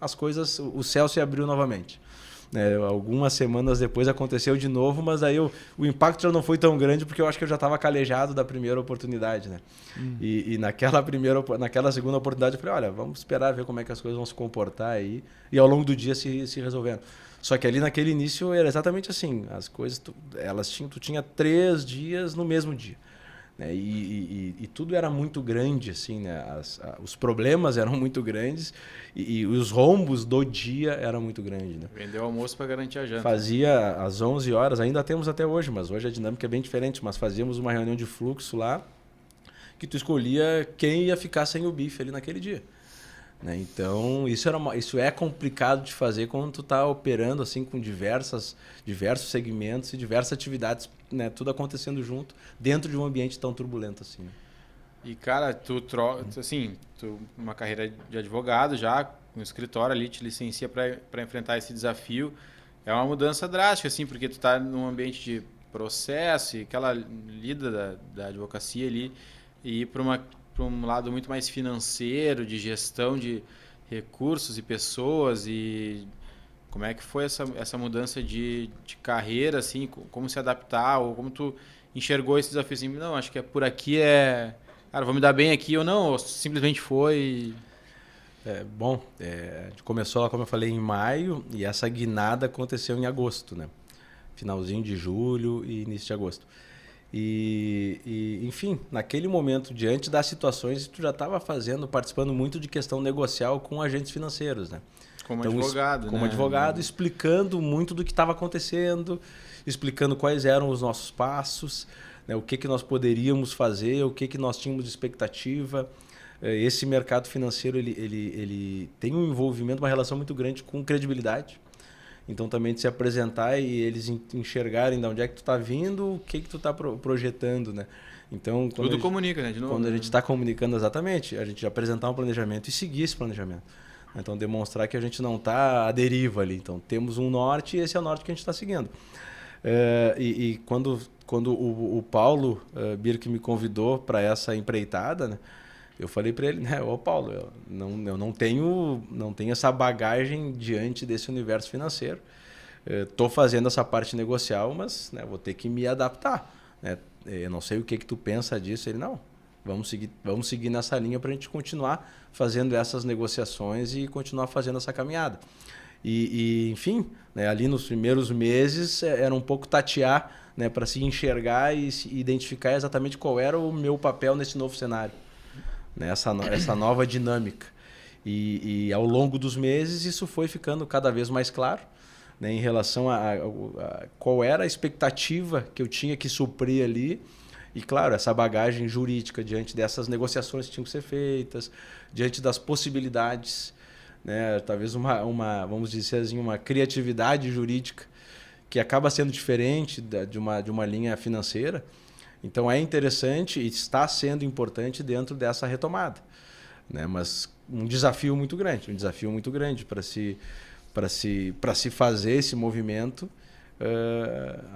as coisas, o céu se abriu novamente. Algumas semanas depois aconteceu de novo, mas aí o impacto já não foi tão grande porque eu acho que eu já estava calejado da primeira oportunidade, né? E naquela segunda oportunidade eu falei, olha, vamos esperar ver como é que as coisas vão se comportar aí e ao longo do dia se resolvendo. Só que ali naquele início era exatamente assim, as coisas tu tinha 3 dias no mesmo dia. Né? E tudo era muito grande, assim, né? Os problemas eram muito grandes e os rombos do dia eram muito grandes. Né? Vendeu almoço para garantir a janta. Fazia às 11 horas, ainda temos até hoje, mas hoje a dinâmica é bem diferente. Mas fazíamos uma reunião de fluxo lá que tu escolhia quem ia ficar sem o bife ali naquele dia. Né? Então, isso é complicado de fazer quando tu está operando assim, com diversos segmentos e diversas atividades, né? Tudo acontecendo junto, dentro de um ambiente tão turbulento assim. Né? E, cara, tu uma carreira de advogado já, com um escritório ali, te licencia para enfrentar esse desafio. É uma mudança drástica, assim, porque tu está num ambiente de processo e aquela lida da advocacia ali, e ir para um lado muito mais financeiro, de gestão de recursos e pessoas. E como é que foi essa mudança de carreira, assim, como se adaptar, ou como tu enxergou esse desafio assim, não, acho que por aqui cara, vou me dar bem aqui ou não, ou simplesmente foi... Bom, começou lá, como eu falei, em maio, e essa guinada aconteceu em agosto, né? Finalzinho de julho e início de agosto. Enfim, naquele momento, diante das situações, tu já estava participando muito de questão negocial com agentes financeiros, né? Como advogado, Como advogado, explicando muito do que estava acontecendo, explicando quais eram os nossos passos, né? O que nós poderíamos fazer, o que nós tínhamos de expectativa. Esse mercado financeiro ele tem um envolvimento, uma relação muito grande com credibilidade. Então, também de se apresentar e eles enxergarem de onde é que tu está vindo, o que tu está projetando, né? Então, tudo comunica, né? De novo, quando a gente está comunicando exatamente, a gente apresentar um planejamento e seguir esse planejamento. Então, demonstrar que a gente não está à deriva ali. Então, temos um norte e esse é o norte que a gente está seguindo. Quando o Paulo Birk me convidou para essa empreitada, né? Eu falei para ele, né, ô Paulo, eu não tenho essa bagagem diante desse universo financeiro. Estou fazendo essa parte negocial, mas, né, vou ter que me adaptar. Né? Eu não sei o que tu pensa disso. Ele, não, vamos seguir nessa linha para a gente continuar fazendo essas negociações e continuar fazendo essa caminhada. Enfim, né, ali nos primeiros meses era um pouco tatear, né, para se enxergar e se identificar exatamente qual era o meu papel nesse novo cenário. Né, essa nova dinâmica. E ao longo dos meses isso foi ficando cada vez mais claro, né, em relação a qual era a expectativa que eu tinha que suprir ali. E, claro, essa bagagem jurídica diante dessas negociações que tinham que ser feitas, diante das possibilidades, né, talvez vamos dizer assim, uma criatividade jurídica que acaba sendo diferente de uma linha financeira. Então é interessante e está sendo importante dentro dessa retomada, né? Mas um desafio muito grande para se fazer esse movimento,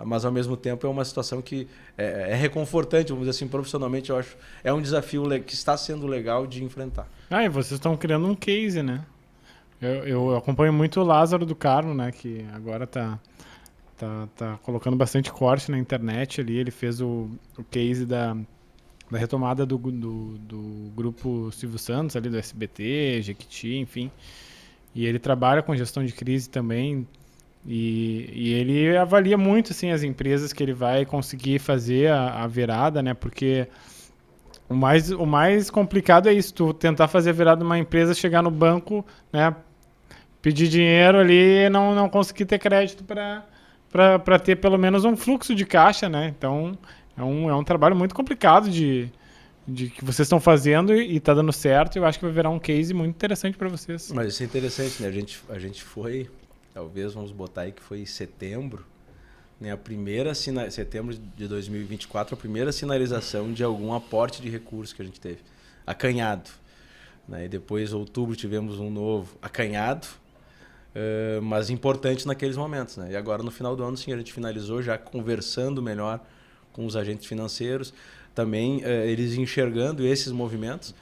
mas ao mesmo tempo é uma situação que é reconfortante, vamos dizer assim, profissionalmente eu acho, é um desafio que está sendo legal de enfrentar. E vocês estão criando um case, né? Eu acompanho muito o Lázaro do Carmo, né? Que agora tá colocando bastante corte na internet ali. Ele fez o case da retomada do grupo Silvio Santos, ali do SBT, Jequiti, enfim. E ele trabalha com gestão de crise também. E ele avalia muito assim, as empresas que ele vai conseguir fazer a virada, né? Porque o mais complicado é isso, tu tentar fazer a virada de uma empresa, chegar no banco, né? Pedir dinheiro ali e não conseguir ter crédito para ter pelo menos um fluxo de caixa, né? Então é um trabalho muito complicado de de que vocês estão fazendo e está dando certo. Eu acho que vai virar um case muito interessante para vocês. Mas isso é interessante, né? A gente foi, talvez vamos botar aí que foi em setembro, né? Setembro de 2024, a primeira sinalização de algum aporte de recursos que a gente teve. Acanhado. Né? E depois, em outubro, tivemos um novo acanhado, mas importante naqueles momentos. Né? E agora, no final do ano, sim, a gente finalizou já conversando melhor com os agentes financeiros, também eles enxergando esses movimentos.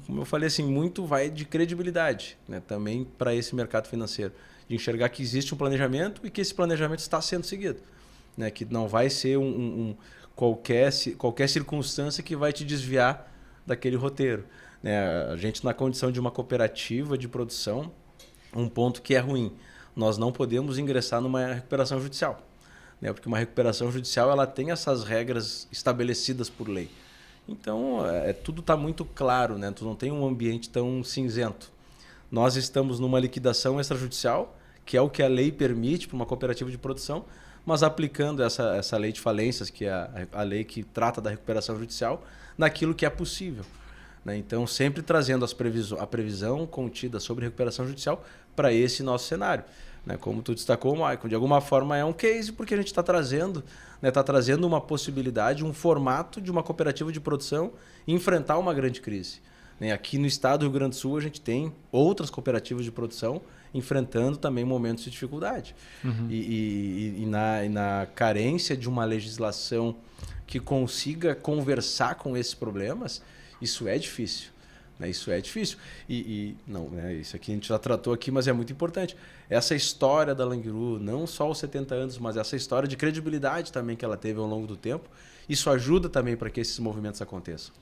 Como eu falei, assim, muito vai de credibilidade, né? Também para esse mercado financeiro, de enxergar que existe um planejamento e que esse planejamento está sendo seguido, né? Que não vai ser qualquer circunstância que vai te desviar daquele roteiro, né? A gente, na condição de uma cooperativa de produção, um ponto que é ruim, nós não podemos ingressar numa recuperação judicial, né? Porque uma recuperação judicial ela tem essas regras estabelecidas por lei. Então, tudo está muito claro, né? Tu não tem um ambiente tão cinzento. Nós estamos numa liquidação extrajudicial, que é o que a lei permite para uma cooperativa de produção, mas aplicando essa lei de falências, que é a lei que trata da recuperação judicial, naquilo que é possível, né? Então, sempre trazendo a previsão contida sobre recuperação judicial para esse nosso cenário. Né? Como tu destacou, Michael, de alguma forma é um case porque a gente está trazendo, né, uma possibilidade, um formato de uma cooperativa de produção enfrentar uma grande crise. Né? Aqui no estado do Rio Grande do Sul a gente tem outras cooperativas de produção enfrentando também momentos de dificuldade. Uhum. E na carência de uma legislação que consiga conversar com esses problemas, isso é difícil. Isso é difícil. Não, né, isso aqui a gente já tratou aqui, mas é muito importante. Essa história da Langiru, não só os 70 anos, mas essa história de credibilidade também que ela teve ao longo do tempo, isso ajuda também para que esses movimentos aconteçam.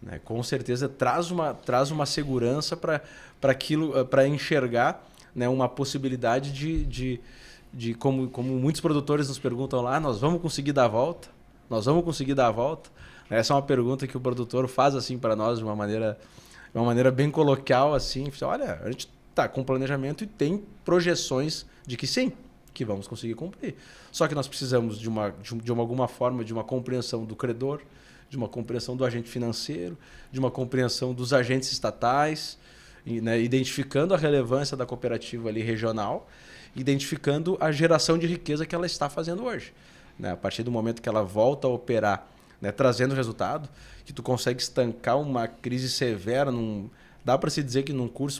Né? Com certeza traz uma segurança para enxergar, né, uma possibilidade de como muitos produtores nos perguntam lá, nós vamos conseguir dar a volta? Nós vamos conseguir dar a volta? Essa é uma pergunta que o produtor faz assim para nós de uma maneira bem coloquial, assim, olha, a gente está com planejamento e tem projeções de que sim, que vamos conseguir cumprir. Só que nós precisamos de alguma forma de uma compreensão do credor, de uma compreensão do agente financeiro, de uma compreensão dos agentes estatais, né, identificando a relevância da cooperativa ali regional, identificando a geração de riqueza que ela está fazendo hoje. Né? A partir do momento que ela volta a operar, né, trazendo resultado, que tu consegue estancar uma crise severa, dá para se dizer que num curto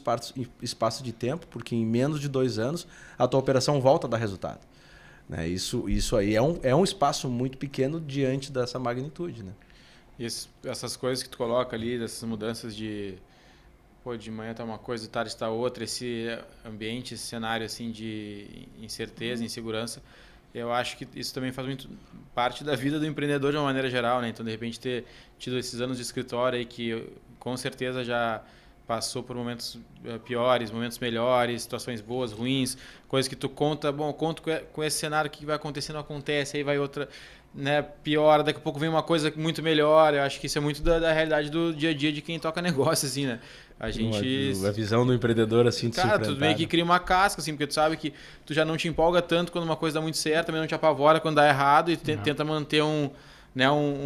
espaço de tempo, porque em menos de 2 anos a tua operação volta a dar resultado. Né? Isso aí é um espaço muito pequeno diante dessa magnitude. Né? Essas coisas que tu coloca ali, dessas mudanças de manhã tá uma coisa, de tarde está outra, esse ambiente, esse cenário assim de incerteza, insegurança, eu acho que isso também faz muito parte da vida do empreendedor de uma maneira geral, né? Então, de repente, ter tido esses anos de escritório aí que com certeza já passou por momentos piores, momentos melhores, situações boas, ruins, coisas que tu conta, bom, conto com esse cenário que vai acontecer, não acontece, aí vai outra, né, piora, daqui a pouco vem uma coisa muito melhor. Eu acho que isso é muito da realidade do dia a dia de quem toca negócio, assim, né? A visão do empreendedor, assim, de cara, tu meio que cria uma casca, assim, porque tu sabe que tu já não te empolga tanto quando uma coisa dá muito certo, também não te apavora quando dá errado e tenta manter um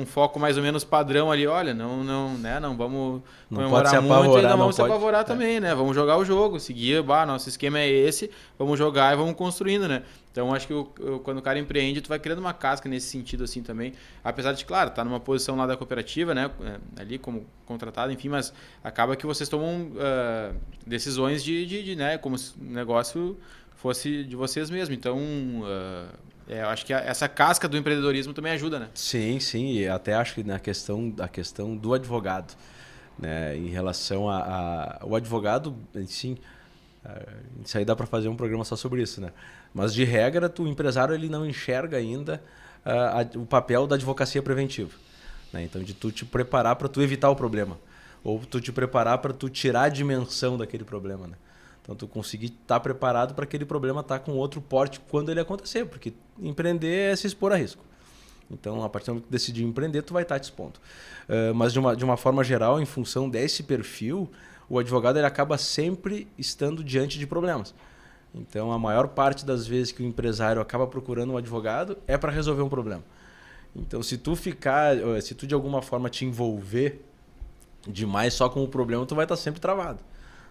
foco mais ou menos padrão ali. Olha, não vamos comemorar muito e não vamos se apavorar também, né? Vamos jogar o jogo, seguir, nosso esquema é esse, vamos jogar e vamos construindo, né? Então, acho que quando o cara empreende, tu vai criando uma casca nesse sentido, assim, também. Apesar de, claro, tá numa posição lá da cooperativa, né? Ali como contratado, enfim, mas acaba que vocês tomam decisões de né? Como se o negócio fosse de vocês mesmos. Então, eu acho que essa casca do empreendedorismo também ajuda, né? Sim, e até acho que a questão do advogado, né? Em relação o advogado, sim, isso aí dá para fazer um programa só sobre isso, né? Mas de regra, o empresário ele não enxerga ainda o papel da advocacia preventiva, né? Então, de tu te preparar para tu evitar o problema, ou tu te preparar para tu tirar a dimensão daquele problema, né? Então, tu conseguir estar preparado para aquele problema estar com outro porte quando ele acontecer, porque empreender é se expor a risco. Então, a partir do momento que tu decidir empreender, tu vai estar te expondo. Mas, de uma forma geral, em função desse perfil, o advogado ele acaba sempre estando diante de problemas. Então, a maior parte das vezes que o empresário acaba procurando um advogado é para resolver um problema. Então, se tu de alguma forma te envolver demais só com o problema, tu vai estar sempre travado.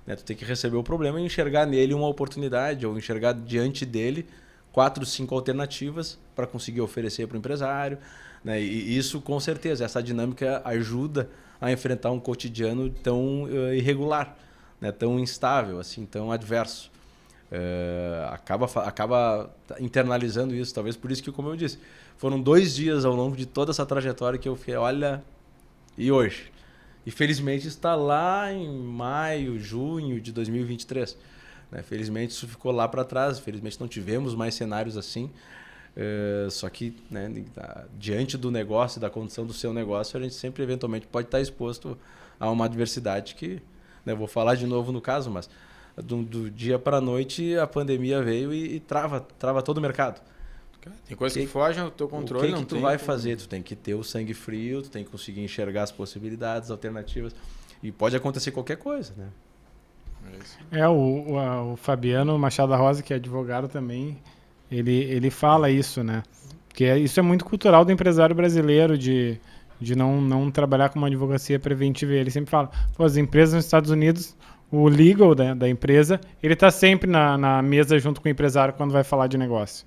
Né? Tu tem que receber o problema e enxergar nele uma oportunidade, ou enxergar diante dele 4, 5 alternativas para conseguir oferecer para o empresário. Né? E isso, com certeza, essa dinâmica ajuda a enfrentar um cotidiano tão irregular, né? Tão instável, assim, tão adverso. Acaba internalizando isso. Talvez por isso que, como eu disse, foram 2 dias ao longo de toda essa trajetória que eu fiquei, olha, e hoje? E felizmente está lá em maio, junho de 2023. Né? Felizmente isso ficou lá para trás, felizmente não tivemos mais cenários assim. Só que, né, diante do negócio, da condição do seu negócio, a gente sempre eventualmente pode estar exposto a uma adversidade que, né, vou falar de novo no caso, mas do dia para a noite a pandemia veio e trava todo o mercado. Tem coisas que fogem ao teu controle. O que tu vai fazer? Tu tem que ter o sangue frio, tu tem que conseguir enxergar as possibilidades, alternativas, e pode acontecer qualquer coisa, né? O Fabiano Machado da Rosa, que é advogado também, ele fala isso, né? Porque isso é muito cultural do empresário brasileiro, de não trabalhar com uma advocacia preventiva. Ele sempre fala, pô, as empresas nos Estados Unidos, o legal da empresa, ele está sempre na mesa junto com o empresário quando vai falar de negócio.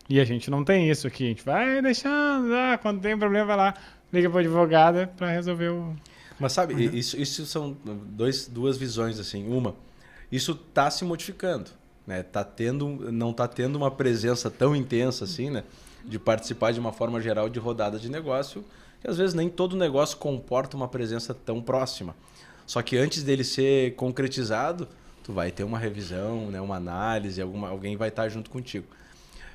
E a gente não tem isso aqui. A gente vai deixando, quando tem problema, vai lá, liga para o advogado para resolver o... Mas sabe, isso são duas visões, assim. Uma, isso está se modificando, né? Não está tendo uma presença tão intensa assim, né? De participar de uma forma geral de rodada de negócio, que às vezes nem todo negócio comporta uma presença tão próxima. Só que antes dele ser concretizado, tu vai ter uma revisão, né? Uma análise, alguém vai estar junto contigo.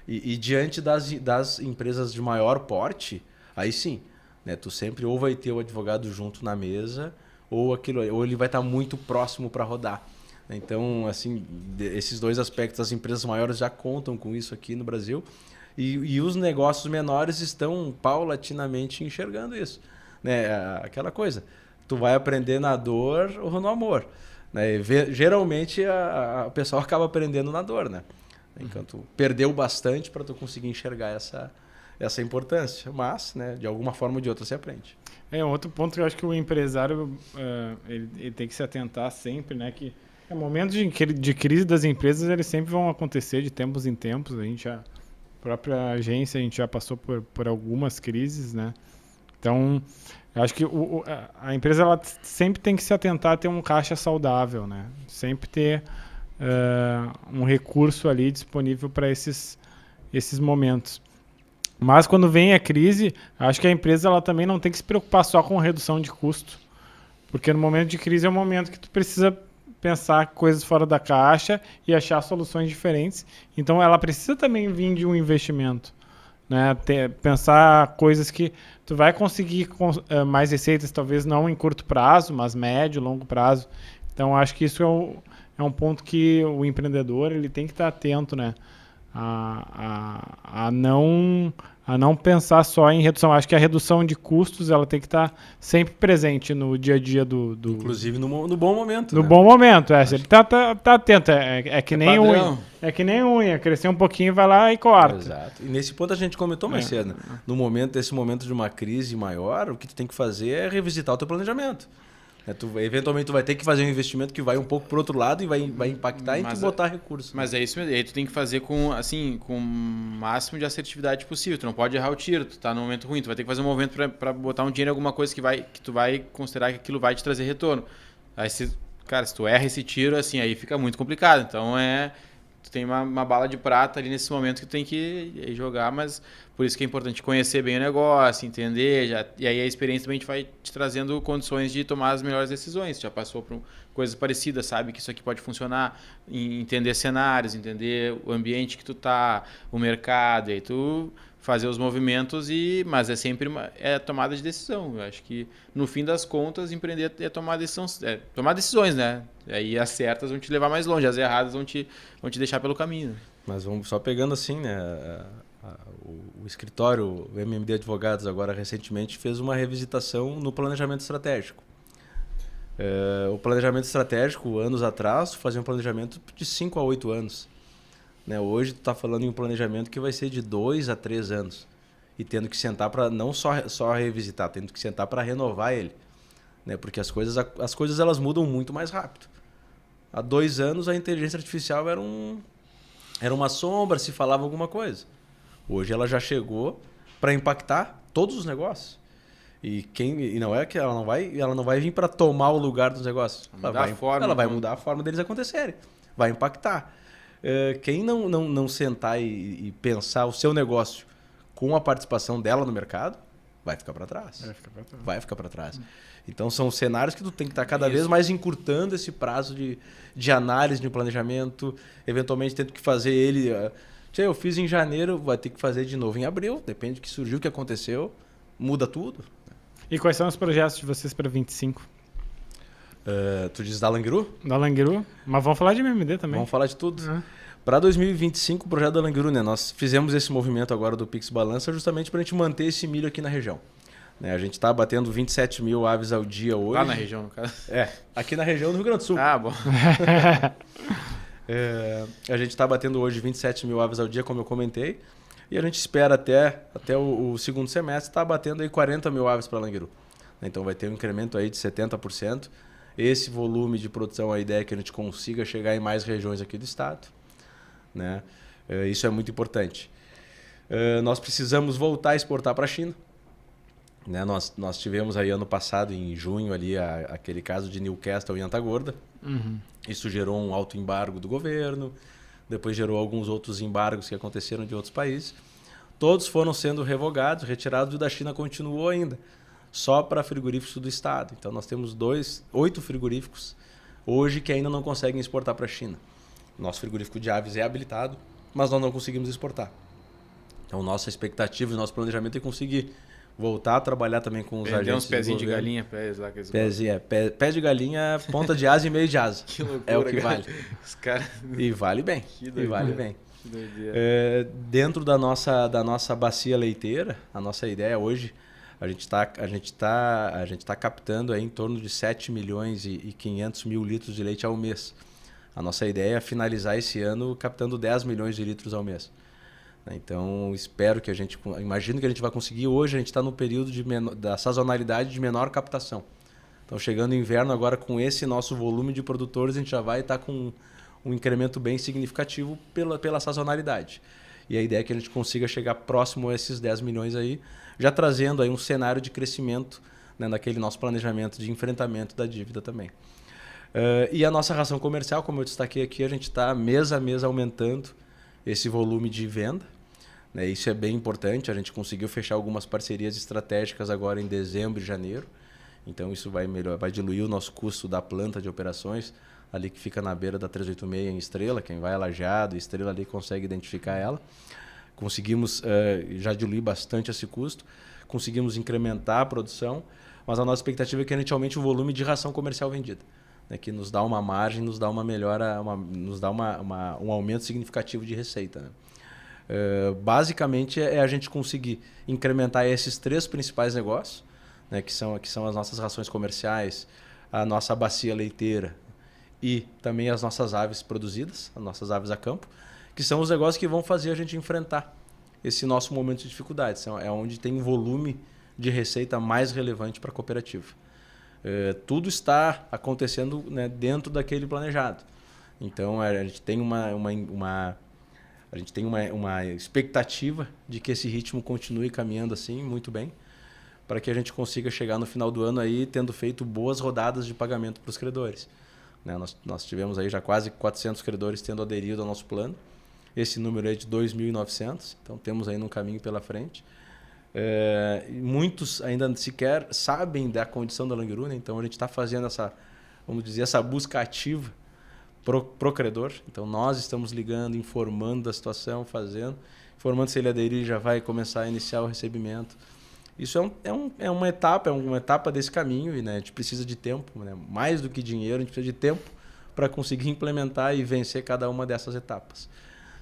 E diante das empresas de maior porte, aí sim, né? Tu sempre ou vai ter o advogado junto na mesa, ou ele vai estar muito próximo para rodar. Então, assim, esses 2 aspectos, as empresas maiores já contam com isso aqui no Brasil, e os negócios menores estão paulatinamente enxergando isso. Né? Aquela coisa, tu vai aprender na dor ou no amor. Né? Geralmente, a pessoa acaba aprendendo na dor, né? Enquanto perdeu bastante para tu conseguir enxergar essa importância. Mas, né, de alguma forma ou de outra, se aprende. Outro ponto que eu acho que o empresário ele tem que se atentar sempre, né? Que momentos de crise das empresas, eles sempre vão acontecer de tempos em tempos. A própria agência, a gente já passou por algumas crises, né? Então, eu acho que a empresa ela sempre tem que se atentar a ter um caixa saudável, né? Sempre ter um recurso ali disponível para esses momentos. Mas quando vem a crise, acho que a empresa ela também não tem que se preocupar só com redução de custo, porque no momento de crise é o momento que tu precisa pensar coisas fora da caixa e achar soluções diferentes. Então ela precisa também vir de um investimento, né? Pensar coisas que tu vai conseguir mais receitas, talvez não em curto prazo, mas médio, longo prazo. Então acho que isso é um ponto que o empreendedor ele tem que estar atento, né? A não pensar só em redução. Acho que a redução de custos ela tem que estar sempre presente no dia a dia do... Inclusive no bom momento. No né? bom momento, se ele tá atento. É que nem padrão. unha. É que nem unha. Crescer um pouquinho, vai lá e corta. Exato. E nesse ponto a gente comentou mais cedo. Né? Nesse momento de uma crise maior, o que tu tem que fazer é revisitar o teu planejamento. Eventualmente tu vai ter que fazer um investimento que vai um pouco pro outro lado e vai impactar em tu botar recursos. Mas é isso mesmo. E aí tu tem que fazer com o máximo de assertividade possível. Tu não pode errar o tiro, tu tá num momento ruim. Tu vai ter que fazer um movimento para botar um dinheiro em alguma coisa que tu vai considerar que aquilo vai te trazer retorno. Aí se tu erra esse tiro, assim, aí fica muito complicado. Então tu tem uma bala de prata ali nesse momento que tu tem que jogar, mas por isso que é importante conhecer bem o negócio, entender, e aí a experiência também vai te trazendo condições de tomar as melhores decisões. Tu já passou por coisas parecidas, sabe que isso aqui pode funcionar, entender cenários, entender o ambiente que tu tá, o mercado, e aí tu fazer os movimentos, mas é sempre tomada de decisão. Eu acho que no fim das contas, empreender é tomar decisões, né? Aí as certas vão te levar mais longe, as erradas vão te deixar pelo caminho. Mas vamos só pegando assim, né? O escritório, o MMD Advogados, agora recentemente fez uma revisitação no planejamento estratégico. O planejamento estratégico, anos atrás, fazia um planejamento de 5 a 8 anos. Né? Hoje tu está falando em um planejamento que vai ser de 2 a 3 anos. e tendo que sentar para não só revisitar, tendo que sentar para renovar ele, né? Porque as coisas elas mudam muito mais rápido. Há 2 anos a inteligência artificial era uma sombra, se falava alguma coisa. Hoje ela já chegou para impactar todos os negócios. E não é que ela não vai vir para tomar o lugar dos negócios. Ela vai mudar a forma deles acontecerem. Vai impactar. Quem não sentar e pensar o seu negócio com a participação dela no mercado, vai ficar para trás. Vai ficar para trás. Então são cenários que tu tem que estar cada vez mais encurtando esse prazo de análise, de planejamento. Eventualmente tendo que fazer ele... eu fiz em janeiro, vai ter que fazer de novo em abril. Depende do que surgiu, o que aconteceu. Muda tudo. E quais são os projetos de vocês para 25? Tu diz da Langiru? Da Langiru, mas vamos falar de MMD também. Vamos falar de tudo. Para 2025, o projeto da Langiru, né? Nós fizemos esse movimento agora do Pix Balança justamente para a gente manter esse milho aqui na região. Né? A gente está batendo 27 mil aves ao dia hoje. Lá na região, no caso? Aqui na região do Rio Grande do Sul. Ah, bom. A gente está batendo hoje 27 mil aves ao dia, como eu comentei. E a gente espera até o segundo semestre estar batendo aí 40 mil aves para Langiru. Então vai ter um incremento aí de 70%. Esse volume de produção, a ideia é que a gente consiga chegar em mais regiões aqui do estado. Né? Isso é muito importante. Nós precisamos voltar a exportar para a China. Né? Nós tivemos aí ano passado, em junho, ali, aquele caso de Newcastle em Antagorda. Isso gerou um alto embargo do governo. Depois gerou alguns outros embargos que aconteceram de outros países. Todos foram sendo revogados, retirados, e o da China continuou ainda. Só para frigoríficos do estado. Então nós temos 8 frigoríficos hoje que ainda não conseguem exportar para a China. Nosso frigorífico de aves é habilitado, mas nós não conseguimos exportar. Então nossa expectativa e nosso planejamento é conseguir voltar a trabalhar também com os agentes uns pezinhos de galinha para eles lá. Pé de galinha, ponta de asa e meio de asa. Que loucura, é o que cara. vale. Os cara... E vale bem. Que doideira. Que doideira. Dentro da nossa bacia leiteira, a nossa ideia hoje, a gente tá captando aí em torno de 7 milhões e 500 mil litros de leite ao mês. A nossa ideia é finalizar esse ano captando 10 milhões de litros ao mês. Então, imagino que a gente vai conseguir. Hoje a gente está no período da sazonalidade de menor captação. Então, chegando o inverno agora com esse nosso volume de produtores, a gente já vai estar com um incremento bem significativo pela sazonalidade. E a ideia é que a gente consiga chegar próximo a esses 10 milhões aí, já trazendo aí um cenário de crescimento, né, naquele nosso planejamento de enfrentamento da dívida também. E a nossa ração comercial, como eu destaquei aqui, a gente está mês a mês aumentando esse volume de venda. Isso é bem importante. A gente conseguiu fechar algumas parcerias estratégicas agora em dezembro e janeiro. Então isso vai diluir o nosso custo da planta de operações, ali que fica na beira da 386 em Estrela. Quem vai a Lajeado, Estrela ali consegue identificar ela. Conseguimos já diluir bastante esse custo. Conseguimos incrementar a produção, mas a nossa expectativa é que a gente aumente o volume de ração comercial vendida, né, que nos dá uma margem, nos dá uma melhora, nos dá um aumento significativo de receita. Né? Basicamente é a gente conseguir incrementar esses 3 principais negócios, né, que são as nossas rações comerciais, a nossa bacia leiteira e também as nossas aves produzidas, as nossas aves a campo, que são os negócios que vão fazer a gente enfrentar esse nosso momento de dificuldade. É onde tem um volume de receita mais relevante para a cooperativa. Tudo está acontecendo, né, dentro daquele planejado. Então a gente tem uma expectativa de que esse ritmo continue caminhando assim muito bem, para que a gente consiga chegar no final do ano aí tendo feito boas rodadas de pagamento para os credores. Né? Nós tivemos aí já quase 400 credores tendo aderido ao nosso plano. Esse número é de 2.900, então temos aí um caminho pela frente. Muitos ainda sequer sabem da condição da Langiru, né? Então a gente está fazendo essa busca ativa pro credor. Então nós estamos ligando, informando da situação, informando se ele aderir, já vai começar a iniciar o recebimento. Isso é uma etapa desse caminho, e, né, a gente precisa de tempo, né? Mais do que dinheiro, a gente precisa de tempo para conseguir implementar e vencer cada uma dessas etapas.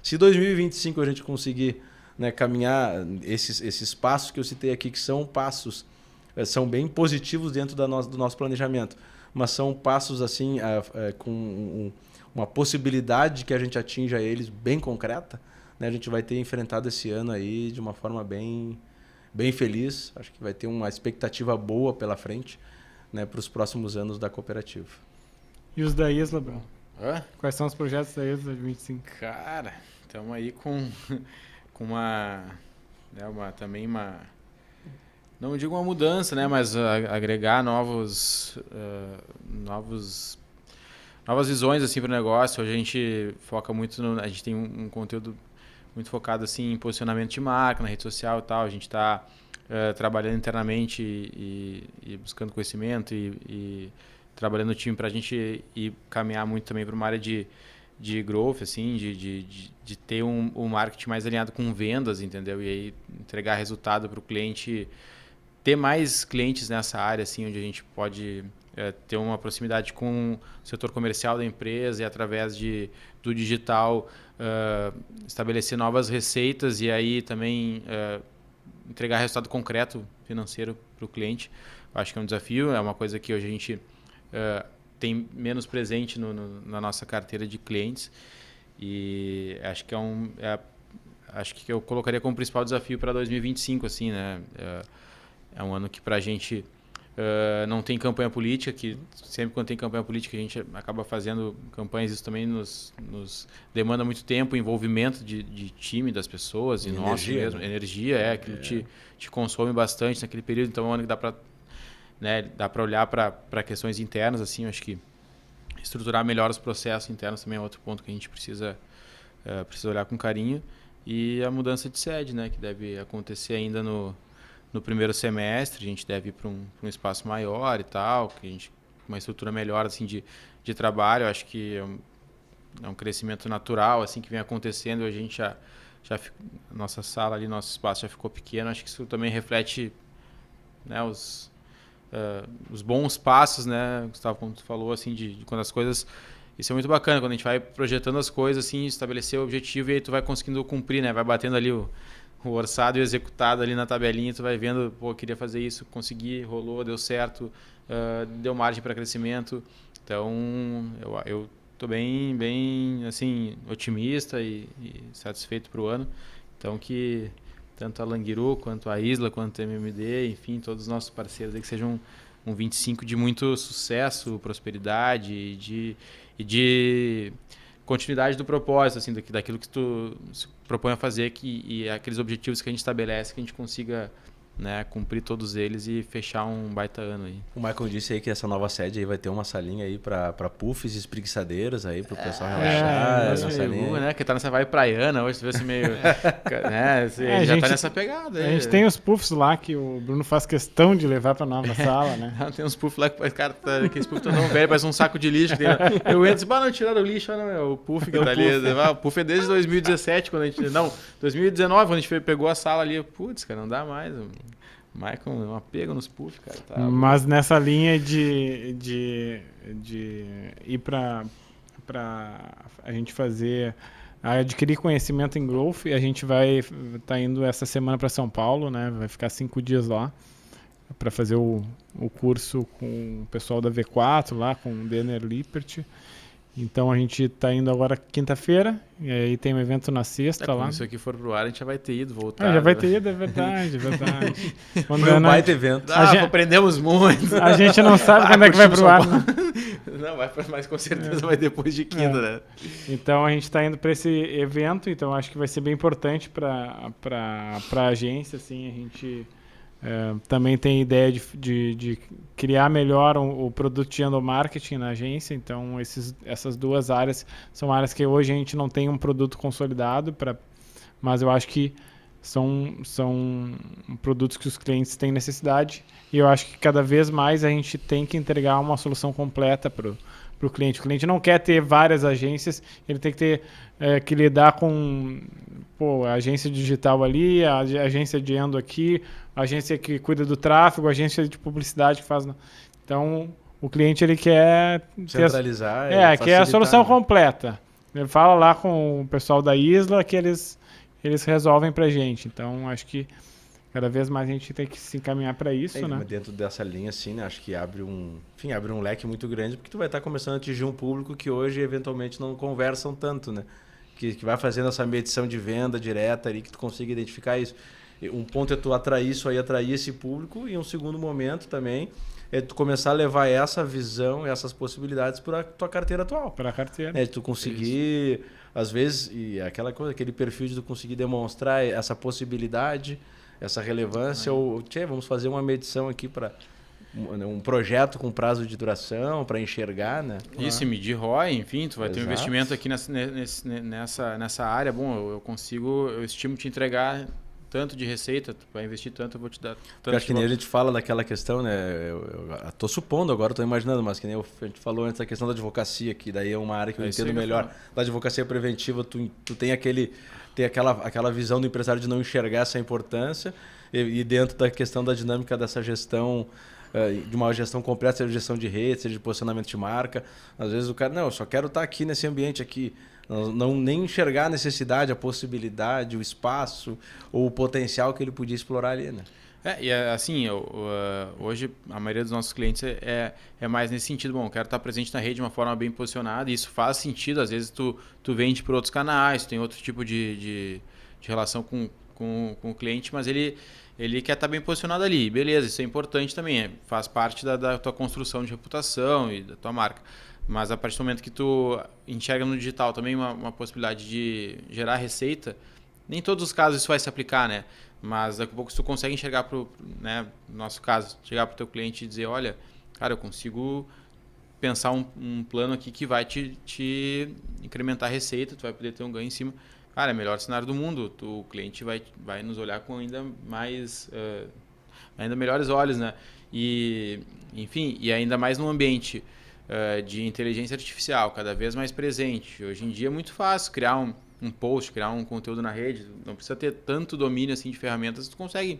Se 2025 a gente conseguir, né, caminhar esses passos que eu citei aqui, que são passos, são bem positivos dentro do nosso planejamento, mas são passos assim com uma possibilidade de que a gente atinja eles bem concreta, né, a gente vai ter enfrentado esse ano aí de uma forma bem bem feliz. Acho que vai ter uma expectativa boa pela frente, né, para os próximos anos da cooperativa. E os da Isla, Bruno? Hã? Quais são os projetos da Isla de 25? Cara, estamos aí com uma, né, também uma, não digo uma mudança, né, mas agregar novas visões assim para o negócio. Hoje a gente foca muito a gente tem um conteúdo muito focado assim em posicionamento de marca na rede social e tal. A gente está trabalhando internamente e buscando conhecimento e trabalhando no time para a gente ir caminhar muito também para uma área de growth, assim, de ter um marketing mais alinhado com vendas, entendeu? E aí entregar resultado para o cliente, ter mais clientes nessa área, assim, onde a gente pode ter uma proximidade com o setor comercial da empresa e através do digital estabelecer novas receitas e aí também entregar resultado concreto financeiro para o cliente. Eu acho que é um desafio, é uma coisa que hoje a gente tem menos presente na nossa carteira de clientes e acho que acho que eu colocaria como principal desafio para 2025, assim, né? É um ano que para a gente não tem campanha política, que sempre quando tem campanha política a gente acaba fazendo campanhas, isso também nos demanda muito tempo, envolvimento de time das pessoas e nosso mesmo, né? Energia, aquilo te consome bastante naquele período, então é um ano que dá para, né, dá para olhar para questões internas, assim. Eu acho que estruturar melhor os processos internos também é outro ponto que a gente precisa olhar com carinho, e a mudança de sede, né, que deve acontecer ainda no primeiro semestre. A gente deve ir para um espaço maior e tal, que a gente uma estrutura melhor assim de trabalho. Eu acho que é um crescimento natural assim que vem acontecendo. A gente nossa sala ali, nosso espaço já ficou pequeno. Acho que isso também reflete, né, os bons passos, né, Gustavo, como tu falou, assim, de quando as coisas... Isso é muito bacana, quando a gente vai projetando as coisas, assim, estabelecer o objetivo e aí tu vai conseguindo cumprir, né, vai batendo ali o orçado e o executado ali na tabelinha, tu vai vendo, pô, eu queria fazer isso, consegui, rolou, deu certo, deu margem para crescimento. Então, eu tô bem, assim, otimista e satisfeito pro ano. Então, que tanto a Languiru, quanto a Isla, quanto a MMD, enfim, todos os nossos parceiros aí, que sejam um 25 de muito sucesso, prosperidade e de continuidade do propósito, assim, daquilo que tu se propõe a fazer, e aqueles objetivos que a gente estabelece, que a gente consiga, né, cumprir todos eles e fechar um baita ano aí. O Michael disse aí que essa nova sede aí vai ter uma salinha aí para puffs e espreguiçadeiras aí, para o pessoal relaxar. Essa salinha, né? Que tá nessa vibe praiana hoje, você vê assim meio... né, já gente, tá nessa pegada aí. A gente tem os puffs lá que o Bruno faz questão de levar pra nova sala, né? Tem uns puffs lá que, cara, aqueles puffs tão velho, parece um saco de lixo. Eu entro e não tiraram o lixo, não, é o puff que tá ali. O puff é desde 2017, quando a gente... Não, 2019, quando a gente pegou a sala ali. Putz, cara, não dá mais. Michael, um apego nos puffs, cara. Tá. Mas nessa linha de ir para a gente adquirir conhecimento em growth, a gente vai estar indo essa semana para São Paulo, né? Vai ficar 5 dias lá para fazer o curso com o pessoal da V4 lá, com o Denner Lippert. Então a gente está indo agora quinta-feira, e aí tem um evento na sexta lá. Quando isso aqui for pro ar, a gente já vai ter ido, voltar. Já vai ter ido, é verdade. Foi um baita evento. Aprendemos muito. A gente não sabe quando é que vai pro ar. Não, mas com certeza vai depois de quinta, né? Então a gente está indo para esse evento, então acho que vai ser bem importante para a agência, assim. A gente também tem ideia de criar melhor o produto de endomarketing na agência. Então essas duas áreas são áreas que hoje a gente não tem um produto consolidado, mas eu acho que são produtos que os clientes têm necessidade, e eu acho que cada vez mais a gente tem que entregar uma solução completa para o cliente. O cliente não quer ter várias agências, ele tem que ter que lidar com a agência digital ali, a agência de endo aqui, a agência que cuida do tráfego, a agência de publicidade que faz... Então, o cliente ele quer... centralizar quer a solução completa. Ele fala lá com o pessoal da Isla que eles resolvem pra gente. Então, acho que cada vez mais a gente tem que se encaminhar para isso, né? Dentro dessa linha, assim, né? Acho que abre um leque muito grande, porque tu vai estar começando a atingir um público que hoje, eventualmente, não conversam tanto, né? Que vai fazendo essa medição de venda direta ali, que tu consiga identificar isso. Um ponto é tu atrair isso aí, atrair esse público, e um segundo momento também é tu começar a levar essa visão, essas possibilidades para a tua carteira atual. Para a carteira. É, tu conseguir, às vezes, e aquela coisa, aquele perfil de tu conseguir demonstrar essa possibilidade, essa relevância, ou vamos fazer uma medição aqui para um projeto com prazo de duração, para enxergar, né? Isso, e medir ROI, enfim, tu vai ter um Exato. investimento aqui nessa área, bom, eu estimo te entregar tanto de receita, tu vai investir tanto, eu vou te dar tanto. Porque acho que nem a gente fala daquela questão, né? Eu tô supondo agora, tô imaginando, mas que nem a gente falou antes da questão da advocacia, que daí é uma área que eu entendo melhor. Da advocacia preventiva, tu tem aquela visão do empresário de não enxergar essa importância, e dentro da questão da dinâmica dessa gestão, de uma gestão completa, seja de gestão de rede, seja de posicionamento de marca. Às vezes o cara, não, eu só quero estar aqui nesse ambiente aqui. Não nem enxergar a necessidade, a possibilidade, o espaço ou o potencial que ele podia explorar ali, né? E assim, hoje a maioria dos nossos clientes é mais nesse sentido. Bom, eu quero estar presente na rede de uma forma bem posicionada, e isso faz sentido. Às vezes tu vende por outros canais, tem outro tipo de relação com o cliente, mas ele quer estar bem posicionado ali. Beleza, isso é importante também, faz parte da tua construção de reputação e da tua marca. Mas a partir do momento que tu enxerga no digital também uma possibilidade de gerar receita, nem em todos os casos isso vai se aplicar, né? Mas daqui a pouco se tu consegue enxergar né, no nosso caso, chegar para o teu cliente e dizer, olha, cara, eu consigo pensar um plano aqui que vai te incrementar a receita, tu vai poder ter um ganho em cima. Cara, é o melhor cenário do mundo. O cliente vai nos olhar com ainda mais, ainda melhores olhos, né? E, enfim, e ainda mais num ambiente de inteligência artificial, cada vez mais presente. Hoje em dia é muito fácil criar um post, criar um conteúdo na rede. Não precisa ter tanto domínio assim de ferramentas, tu consegue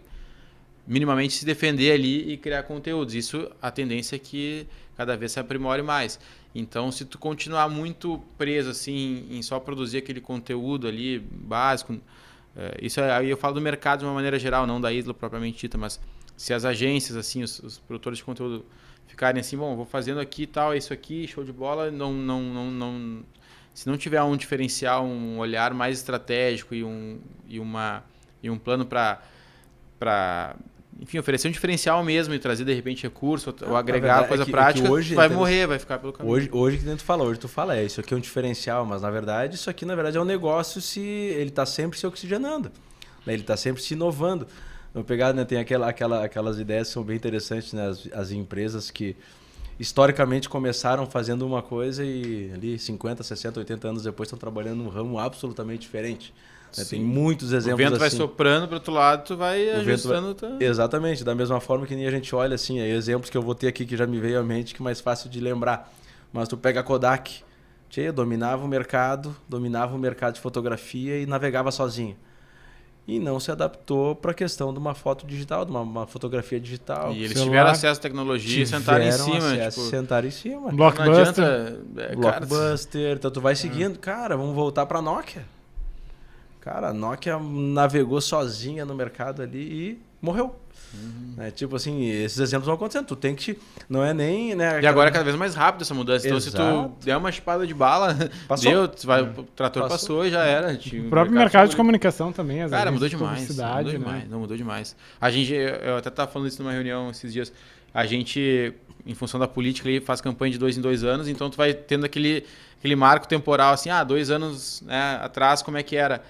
minimamente se defender ali e criar conteúdos. Isso, a tendência é que cada vez se aprimore mais. Então, se tu continuar muito preso assim em só produzir aquele conteúdo ali básico, isso aí eu falo do mercado de uma maneira geral, não da Isla propriamente dita, mas se as agências, assim, os produtores de conteúdo ficarem assim, bom, vou fazendo aqui tal, é isso aqui, show de bola, se não tiver um diferencial, um olhar mais estratégico e um plano para enfim, oferecer um diferencial mesmo e trazer de repente recurso ou agregar coisa prática, hoje, vai morrer, vai ficar pelo caminho. Hoje que tu fala, isso aqui é um diferencial, mas na verdade isso aqui na verdade é um negócio ele está sempre se oxigenando, né? Ele está sempre se inovando. Vamos pegar, né, tem aquelas ideias que são bem interessantes, né? As empresas que historicamente começaram fazendo uma coisa e ali 50, 60, 80 anos depois estão trabalhando num ramo absolutamente diferente. Tem muitos exemplos assim. O vento vai soprando para o outro lado, tu vai ajustando. Exatamente, da mesma forma que nem a gente olha assim, exemplos que eu vou ter aqui que já me veio à mente, que é mais fácil de lembrar. Mas tu pega a Kodak, dominava o mercado de fotografia e navegava sozinho. E não se adaptou para a questão de uma foto digital, de uma fotografia digital. E eles tiveram acesso à tecnologia e sentaram em cima. Sentaram em cima. Blockbuster. Blockbuster, então tu vai seguindo. Cara, vamos voltar para a Nokia. Cara, a Nokia navegou sozinha no mercado ali e morreu. Tipo assim, esses exemplos vão acontecendo. Tu tem que... Não é nem... Né, e agora é cada vez mais rápido essa mudança. Então, se tu der uma chupada de bala, o trator passou e já era. O próprio mercado de comunicação também. Cara, mudou demais. Mudou demais. Eu até estava falando isso numa reunião esses dias. A gente, em função da política, faz campanha de 2 em 2 anos. Então, tu vai tendo aquele marco temporal assim, 2 anos, né, atrás, como é que era?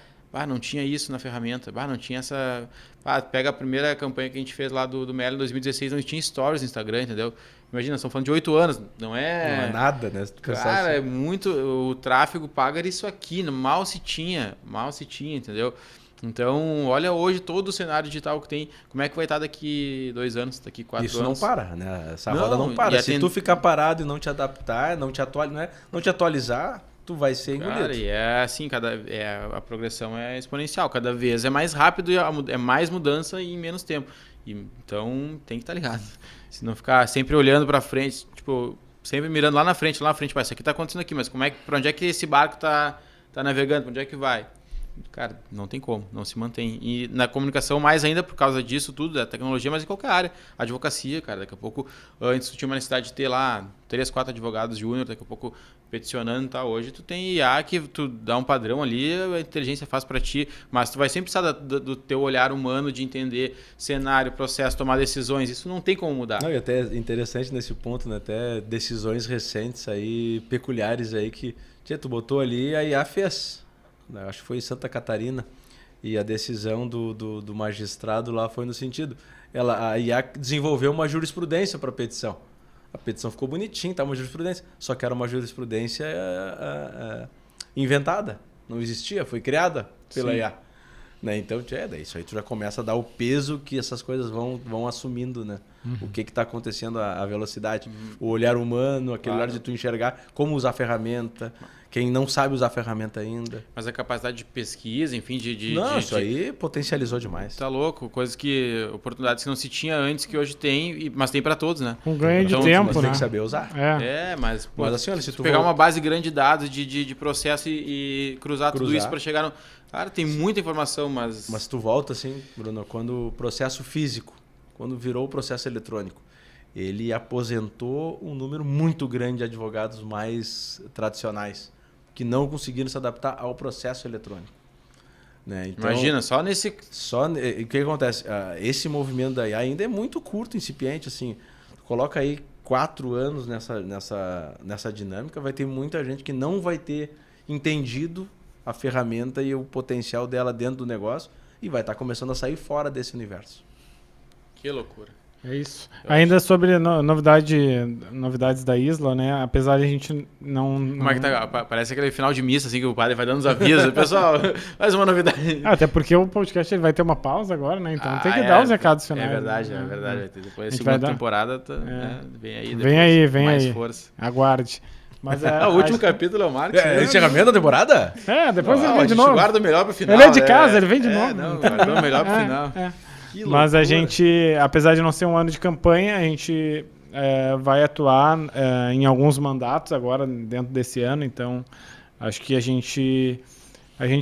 Não tinha isso na ferramenta, não tinha essa... pega a primeira campanha que a gente fez lá do Meli em 2016, não tinha stories no Instagram, entendeu? Imagina, estamos falando de 8 anos, não é nada, né? Cara, é muito... O tráfego paga era isso aqui, mal se tinha, entendeu? Então, olha hoje todo o cenário digital que tem, como é que vai estar daqui 2 anos, daqui 4 anos? Isso não para, né? Essa roda não para. Se tu ficar parado e não te adaptar, não te atualizar... tu vai ser engolido. Cara, e é assim, a progressão é exponencial, cada vez é mais rápido e é mais mudança em menos tempo. Então tem que estar ligado. Se não ficar sempre olhando para frente, tipo, sempre mirando lá na frente, isso aqui está acontecendo aqui, mas para onde é que esse barco tá navegando, para onde é que vai? cara, não tem como, não se mantém. E na comunicação, mais ainda por causa disso tudo, da tecnologia, mas em qualquer área. A advocacia, cara, daqui a pouco, antes tu tinha uma necessidade de ter lá 3, 4 advogados júnior, daqui a pouco peticionando e tal. Hoje tu tem IA que tu dá um padrão ali, a inteligência faz para ti, mas tu vai sempre precisar do teu olhar humano de entender cenário, processo, tomar decisões. Isso não tem como mudar. Não, e até interessante nesse ponto, né? Até decisões recentes aí, peculiares aí que tu botou ali, a IA fez. Acho que foi em Santa Catarina. E a decisão do magistrado lá foi no sentido. A IA desenvolveu uma jurisprudência para a petição. A petição ficou bonitinha, tá, uma jurisprudência. Só que era uma jurisprudência inventada. Não existia, foi criada pela IA. Né? Então, daí isso aí tu já começa a dar o peso que essas coisas vão assumindo, né? O que está acontecendo, a velocidade, o olhar humano, aquele olhar de tu enxergar como usar a ferramenta, quem não sabe usar a ferramenta ainda. Mas a capacidade de pesquisa, enfim, isso aí potencializou demais. Tá louco, oportunidades que não se tinha antes, que hoje tem, mas tem para todos, né? Com ganho de Então, tempo, mas né? tem que saber usar. Mas assim, olha, se tu pegar uma base grande de dados de processo e cruzar tudo isso para chegar no... Cara, tem muita informação, mas... Mas tu volta assim, Bruno, quando o processo físico, quando virou o processo eletrônico, ele aposentou um número muito grande de advogados mais tradicionais, que não conseguiram se adaptar ao processo eletrônico. Né? Então, imagina, só nesse... O que acontece? Esse movimento da IA ainda é muito curto, incipiente. Assim, coloca aí 4 anos nessa dinâmica, vai ter muita gente que não vai ter entendido a ferramenta e o potencial dela dentro do negócio e vai estar começando a sair fora desse universo. Que loucura. É isso. Ainda sobre novidades da Isla, né? Apesar de a gente não... Como é que tá? Parece aquele final de missa, assim, que o padre vai dando os avisos. Pessoal, mais uma novidade. Até porque o podcast ele vai ter uma pausa agora, né? Então tem que dar os recados finais. É verdade, né? é verdade. Vai ter depois a segunda segunda temporada, vem aí. Vem mais aí. Força. Aguarde. Mas o último capítulo é o Marcos. Encerramento da temporada? Depois ele vem de novo. Guarda o melhor pro final. Ele é de casa, ele vem de novo. Não, guarda o melhor pro final. Mas a gente, apesar de não ser um ano de campanha, a gente vai atuar em alguns mandatos agora dentro desse ano. Então, acho que a gente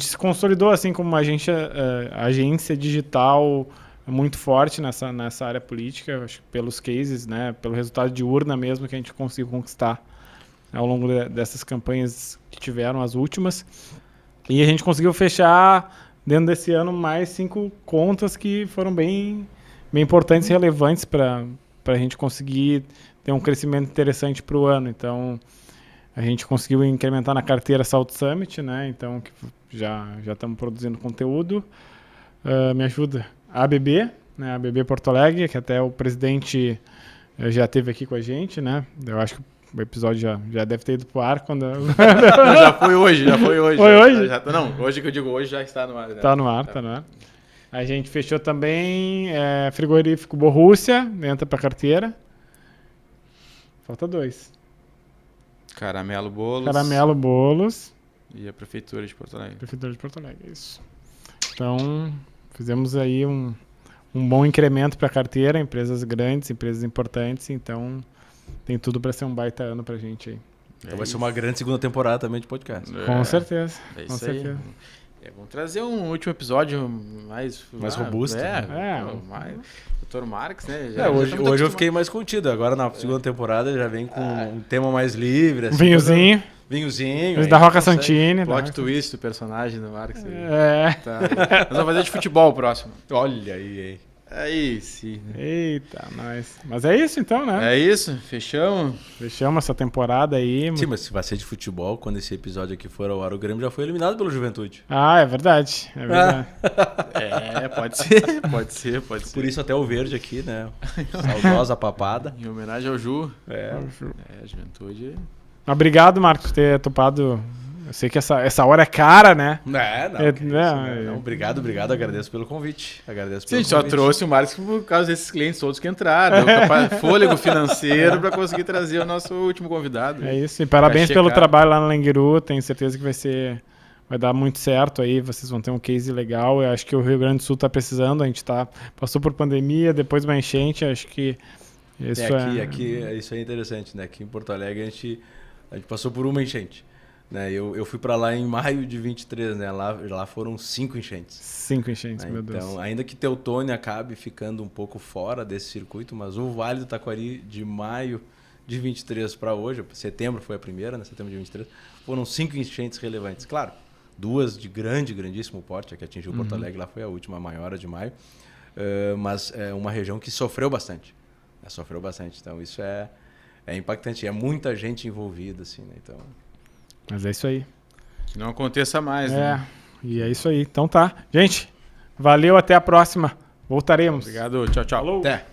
se consolidou assim como uma agência digital muito forte nessa área política, acho que pelos cases, né, pelo resultado de urna mesmo que a gente conseguiu conquistar ao longo dessas campanhas que tiveram, as últimas. E a gente conseguiu fechar, dentro desse ano, mais 5 contas que foram bem importantes e relevantes para a gente conseguir ter um crescimento interessante para o ano. Então, a gente conseguiu incrementar na carteira Salt Summit, né? Então, que já estamos produzindo conteúdo. Me ajuda a ABB, né? A ABB Porto Alegre, que até o presidente já esteve aqui com a gente, né? Eu acho que o episódio já deve ter ido pro ar quando... já foi hoje. Foi hoje? Não, hoje que eu digo hoje já está no ar. Né? Tá no ar. A gente fechou também frigorífico Borrússia, entra pra carteira. Falta 2. Caramelo Bolos. E a Prefeitura de Porto Alegre. Isso. Então, fizemos aí um bom incremento pra carteira, empresas grandes, empresas importantes, então... Tem tudo para ser um baita ano pra gente aí. Então vai ser uma grande segunda temporada também de podcast. Com certeza. É isso aí. Vamos trazer um último episódio mais robusto. Dr. Marx, né? Hoje eu fiquei mais contido. Agora na segunda temporada já vem com um tema mais livre. Assim, Vinhozinho. Da Roca Santini. Plot twist do personagem do Marx. Tá. Nós vamos fazer de futebol o próximo. Olha aí. Aí sim. Eita, nós. Mas é isso então, né? É isso, fechamos essa temporada aí. Sim, mas se vai ser de futebol, quando esse episódio aqui for ao ar, o Grêmio já foi eliminado pelo Juventude. É verdade. Pode ser. Por isso até o verde aqui, né? Saudosa papada. Em homenagem ao Ju. Juventude. Obrigado, Marcos, por ter topado. Eu sei que essa hora é cara, né? Obrigado, agradeço pelo convite. Sim, só trouxe o Marcos por causa desses clientes todos que entraram. Deu fôlego financeiro para conseguir trazer o nosso último convidado. É isso, e parabéns pelo trabalho lá no Languiru. Tenho certeza que vai dar muito certo aí, vocês vão ter um case legal. Eu acho que o Rio Grande do Sul está precisando, a gente passou por pandemia, depois uma enchente, acho que isso aqui isso é interessante, né? Aqui em Porto Alegre a gente passou por uma enchente. né? Eu fui para lá em maio de 23, né? Lá foram 5 enchentes. 5 enchentes, Né? meu Deus. Então, ainda que Teutônia acabe ficando um pouco fora desse circuito, mas o Vale do Taquari de maio de 23 para hoje, setembro foi a primeira, né? Setembro de 23, foram 5 enchentes relevantes. Claro, 2 de grandíssimo porte, a que atingiu Porto Alegre, lá foi a última, a maior, a de maio, mas é uma região que sofreu bastante. Sofreu bastante, então isso é impactante, é muita gente envolvida, assim, né? Então... Mas é isso aí. Que não aconteça mais, É, né? e é isso aí. Então tá. Gente, valeu, até a próxima. Voltaremos. Obrigado, tchau, tchau. Falou. Até!